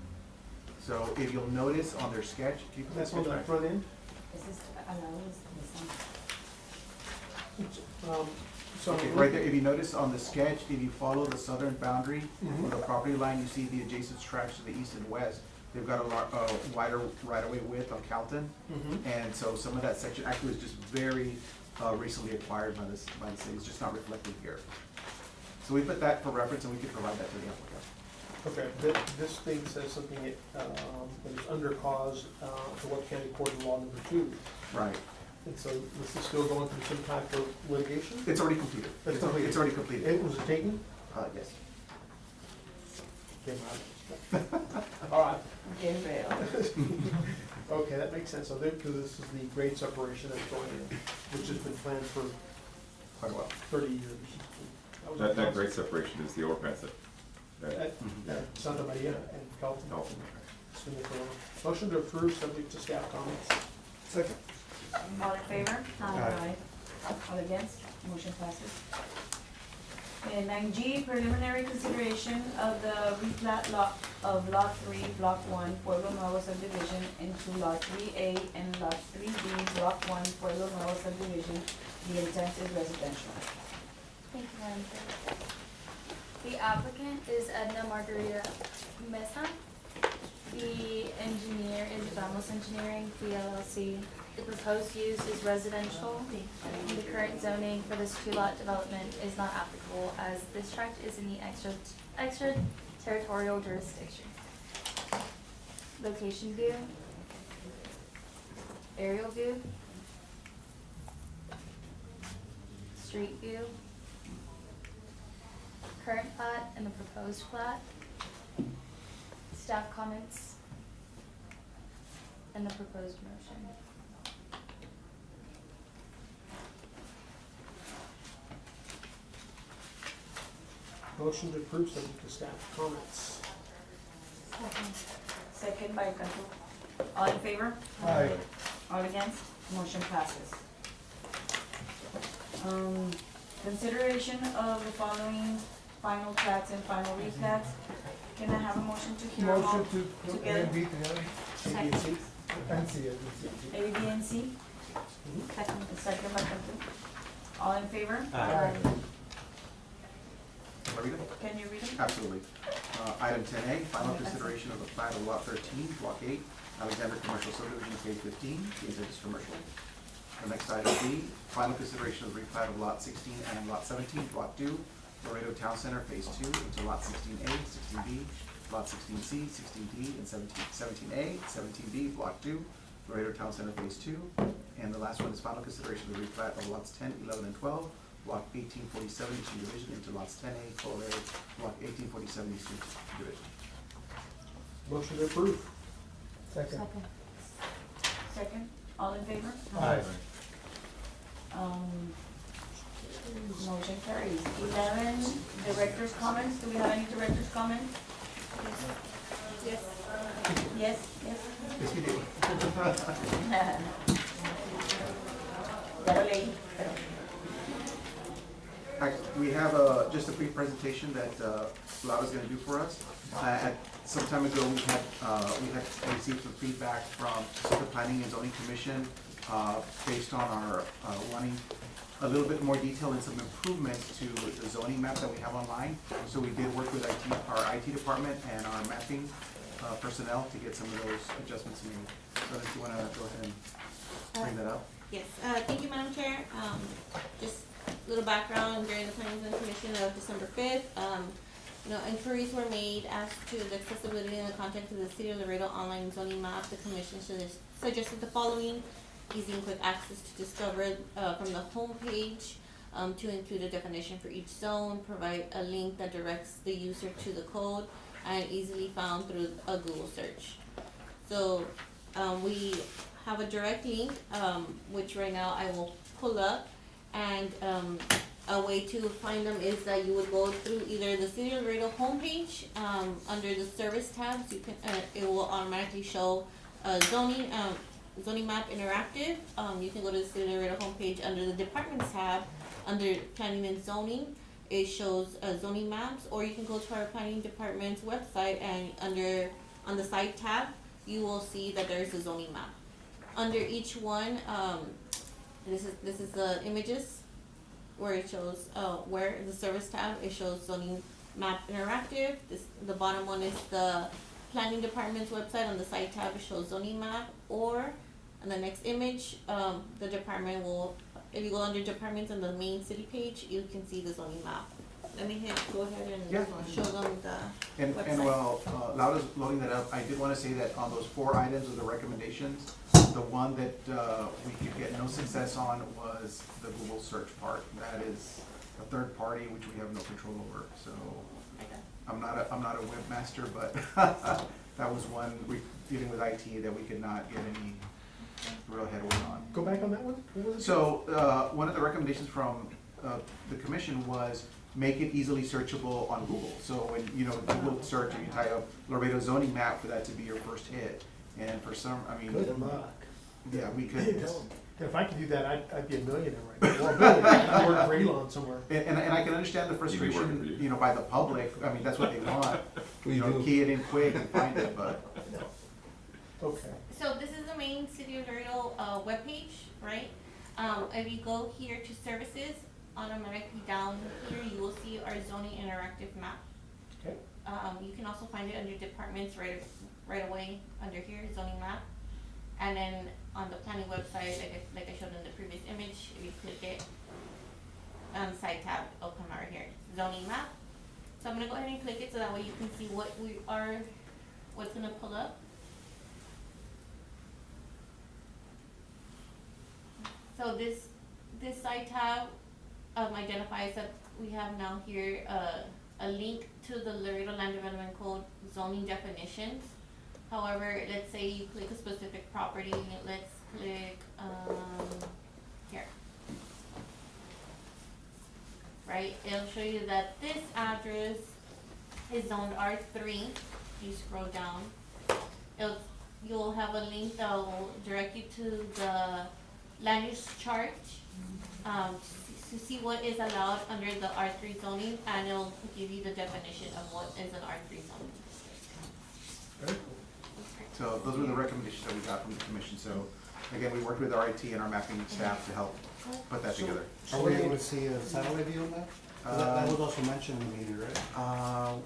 So if you'll notice on their sketch, keep that That's on sketch the back. front end? Is this allowance? So. Okay, right there, if you notice on the sketch, if you follow the southern boundary Mhm. of the property line, you see the adjacent tracts to the east and west. they've got a wider right-of-way width on Calton. And so some of that section actually was just very recently acquired by the city, it's just not reflected here. So we put that for reference and we can provide that to the applicant. Okay, this thing says something, that is under cause, to what County Court of Law number 2. Right. And so this is still going through some type of litigation? It's already completed. It's completed. It's already completed. It was a taking? Yes. Came out. All right. Okay, that makes sense. So because this is the grade separation that's going in, which has been planned for quite a while, 30 years. That grade separation is the overpass At Santa Maria and Calton. It's been there for a while. Motion to approve, subject to staff comments. Second. All in favor? Aye. All against? Motion passes. And 9G, preliminary consideration of the replat lot of Lot 3, Block 1, Pueblo Nuevo subdivision into Lot 3A and Lot 3B, Block 1, Pueblo Nuevo subdivision. The intent is residential. Thank you, Madam Chair. The applicant is Edna Margarita Mesa. The engineer is Ramos Engineering, PLLC. The proposed use is residential. The current zoning for this two-lot development is not applicable as this tract is in the extraterritorial jurisdiction. Location view. Aerial view. Street view. Current plat and the proposed plat. Staff comments. And the proposed motion. Motion to approve, subject to staff comments. Second by Cantu. All in favor? Aye. All against? Motion passes. Consideration of the following final plats and final replats. Can I have a motion to hear them all Motion to put A and B together. A, B, and C. And C, A, B, and C? Second by Cantu. All in favor? Aye. Can I read them? Can you read them? Absolutely. Item 10A, final consideration of the plat of Lot 13, Block 8, Alexander Commercial Subdivision, Phase 15, the intent is commercial. The next item B, final consideration of the replat of Lot 16 and Lot 17, Block 2, Laredo Town Center, Phase 2, into Lot 16A, 16B, Lot 16C, 16D, and 17A, 17B, Block 2, Laredo Town Center, Phase 2. And the last one is final consideration of the replat of Lots 10, 11, and 12, Block 1847, Eastern Division, into Lots 10A, 12A, Block 1847, Eastern Division. Motion to approve. Second. Second. All in favor? Aye. Motion carries. 11, director's comments. Do we have any director's comments? Yes. Yes, yes. Yes, we do. Ya lo leí, pero. We have just a brief presentation that Laura's going to do for us. Some time ago, we had received some feedback from the Planning and Zoning Commission based on our wanting a little bit more detail and some improvements to the zoning map that we have online. So we did work with our IT department and our mapping personnel to get some of those adjustments made. So if you want to go ahead and bring that up. Yes, thank you, Madam Chair. Just a little background, during the Planning and Zoning Commission of December 5th, inquiries were made as to the accessibility and the content of the City of Laredo online zoning map. The Commission suggested the following: easy and quick access to discover from the home page, to include a definition for each zone, provide a link that directs the user to the code, and easily found through a Google search. So we have a direct link, which right now I will pull up, and a way to find them is that you would go through either the City of Laredo homepage, under the service tabs. You can it will automatically show zoning map interactive. You can go to the City of Laredo homepage under the departments tab, under planning and zoning. It shows zoning maps, or you can go to our planning department's website, and on the site tab, you will see that there is a zoning map. Under each one, this is the images where it shows the service tab. It shows zoning map interactive. The bottom one is the planning department's website on the site tab, it shows zoning map, or on the next image, the department will, if you go under departments on the main city page, you can see the zoning map. Let me go ahead and Yeah. show them the And website. while Laura's loading that up, I did want to say that on those 4 items of the recommendations, the one that we could get no success on was the Google search part. That is a third party which we have no control over, so I'm not a webmaster, but that was one, dealing with IT, that we could not get any real headway on. Go back on that one? What was it? So, one of the recommendations from the commission was make it easily searchable on Google. So when, Google search, and you type up Laredo zoning map, for that to be your first hit. And for some, Good luck. Yeah, we could. If I could do that, I'd be a millionaire right now. Or a billionaire. I'd work for Elon somewhere. And I can understand the You'd be working for frustration, you. by the public. That's what they want. Key it in quick and find it, but. Okay. So this is the main City of Laredo webpage, right? If you go here to services, automatically down here, you will see our zoning interactive map. Okay. You can also find it under departments right away under here, zoning map. And then on the planning website, like I showed in the previous image, if you click it on the side tab, it'll come right here, zoning map. So I'm gonna go ahead and click it so that way you can see what's gonna pull up. So this side tab identifies that we have now here a link to the Laredo Land Development Code zoning definitions. However, let's say you click a specific property, let's click here. Right, it'll show you that this address is zoned R3. You scroll down, you'll have a link that will direct you to the land use chart to see what is allowed under the R3 zoning, and it'll give you the definition of what is an R3 zoning. Very cool. So those were the recommendations that we got from the commission. So again, we worked with our IT and our mapping staff to help put that together. Are we able to see a satellite view on that? That was also mentioned in the meeting, right?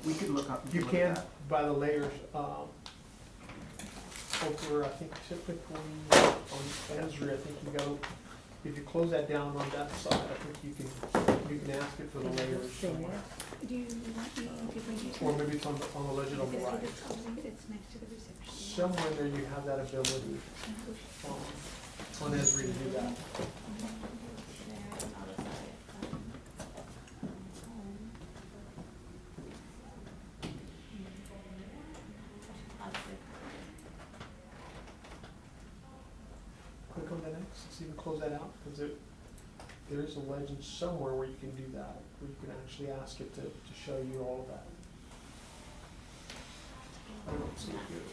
We could look up. You look at can, that. by the layers, over, I think typically on Esri, I think you go, if you close that down on that side, I think you can ask it for the layers somewhere. Do you want me to bring you to? Or maybe it's on the legend on the right. It's next to the reception. Somewhere there you have that ability on Esri to do that. Click on that X, see if you can close that out, because there is a legend somewhere where you can do that, where you can actually ask it to show you all of that. I don't see it here.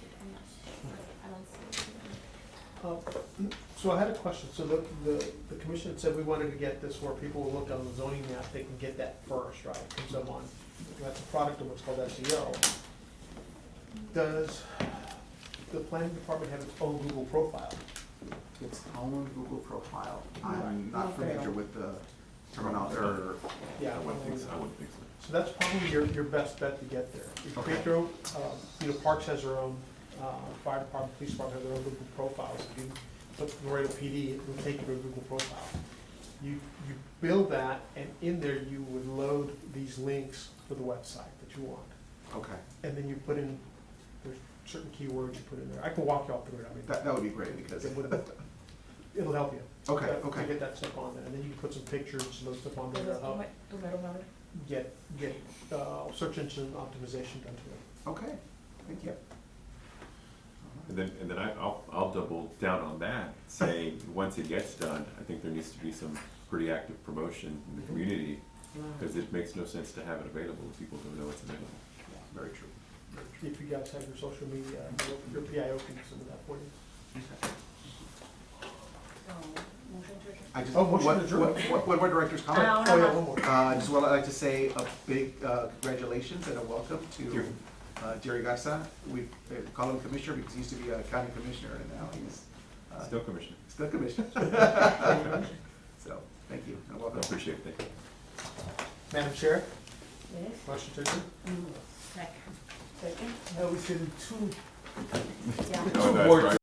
So I had a question. So the commission said we wanted to get this where people will look on the zoning map, they can get that first, right? It comes up on, that's a product of what's called SEO. Does the planning department have its own Google profile? Its own Google profile. I'm not familiar with the terminology or. Yeah, I wouldn't think so. So that's probably your best bet to get there. If you create your own, Parks has their own, fire department, police department have their own Google profiles. If you put Laredo PD, it will take you to a Google profile. You build that, and in there you would load these links for the website that you want. Okay. And then you put in, there's certain keywords you put in there. I can walk you all through it. That would be great because. It'll help you. Okay, To okay. get that stuff on there, and then you can put some pictures and those stuff on there to help get search engine optimization done to it. Okay, thank you. And then I'll double down on that, saying, once it gets done, I think there needs to be some pretty active promotion in the community, because it makes no sense to have it available if people don't know it's available. Very true. If you guys have your social media, your PIO can do some of that for you. I just, Motion to adjourn. what were director's comment? Oh, yeah, one more. Just what I'd like to say, a big congratulations and a welcome to Jerry Garza. We call him commissioner because he used to be a county commissioner, and now he's Still commissioner. Still commissioner. So, thank you and welcome. I appreciate it, thank you. Madam Chair? Yes? Motion to adjourn? Second. Second? No, we said two. Oh, Two that's boards right.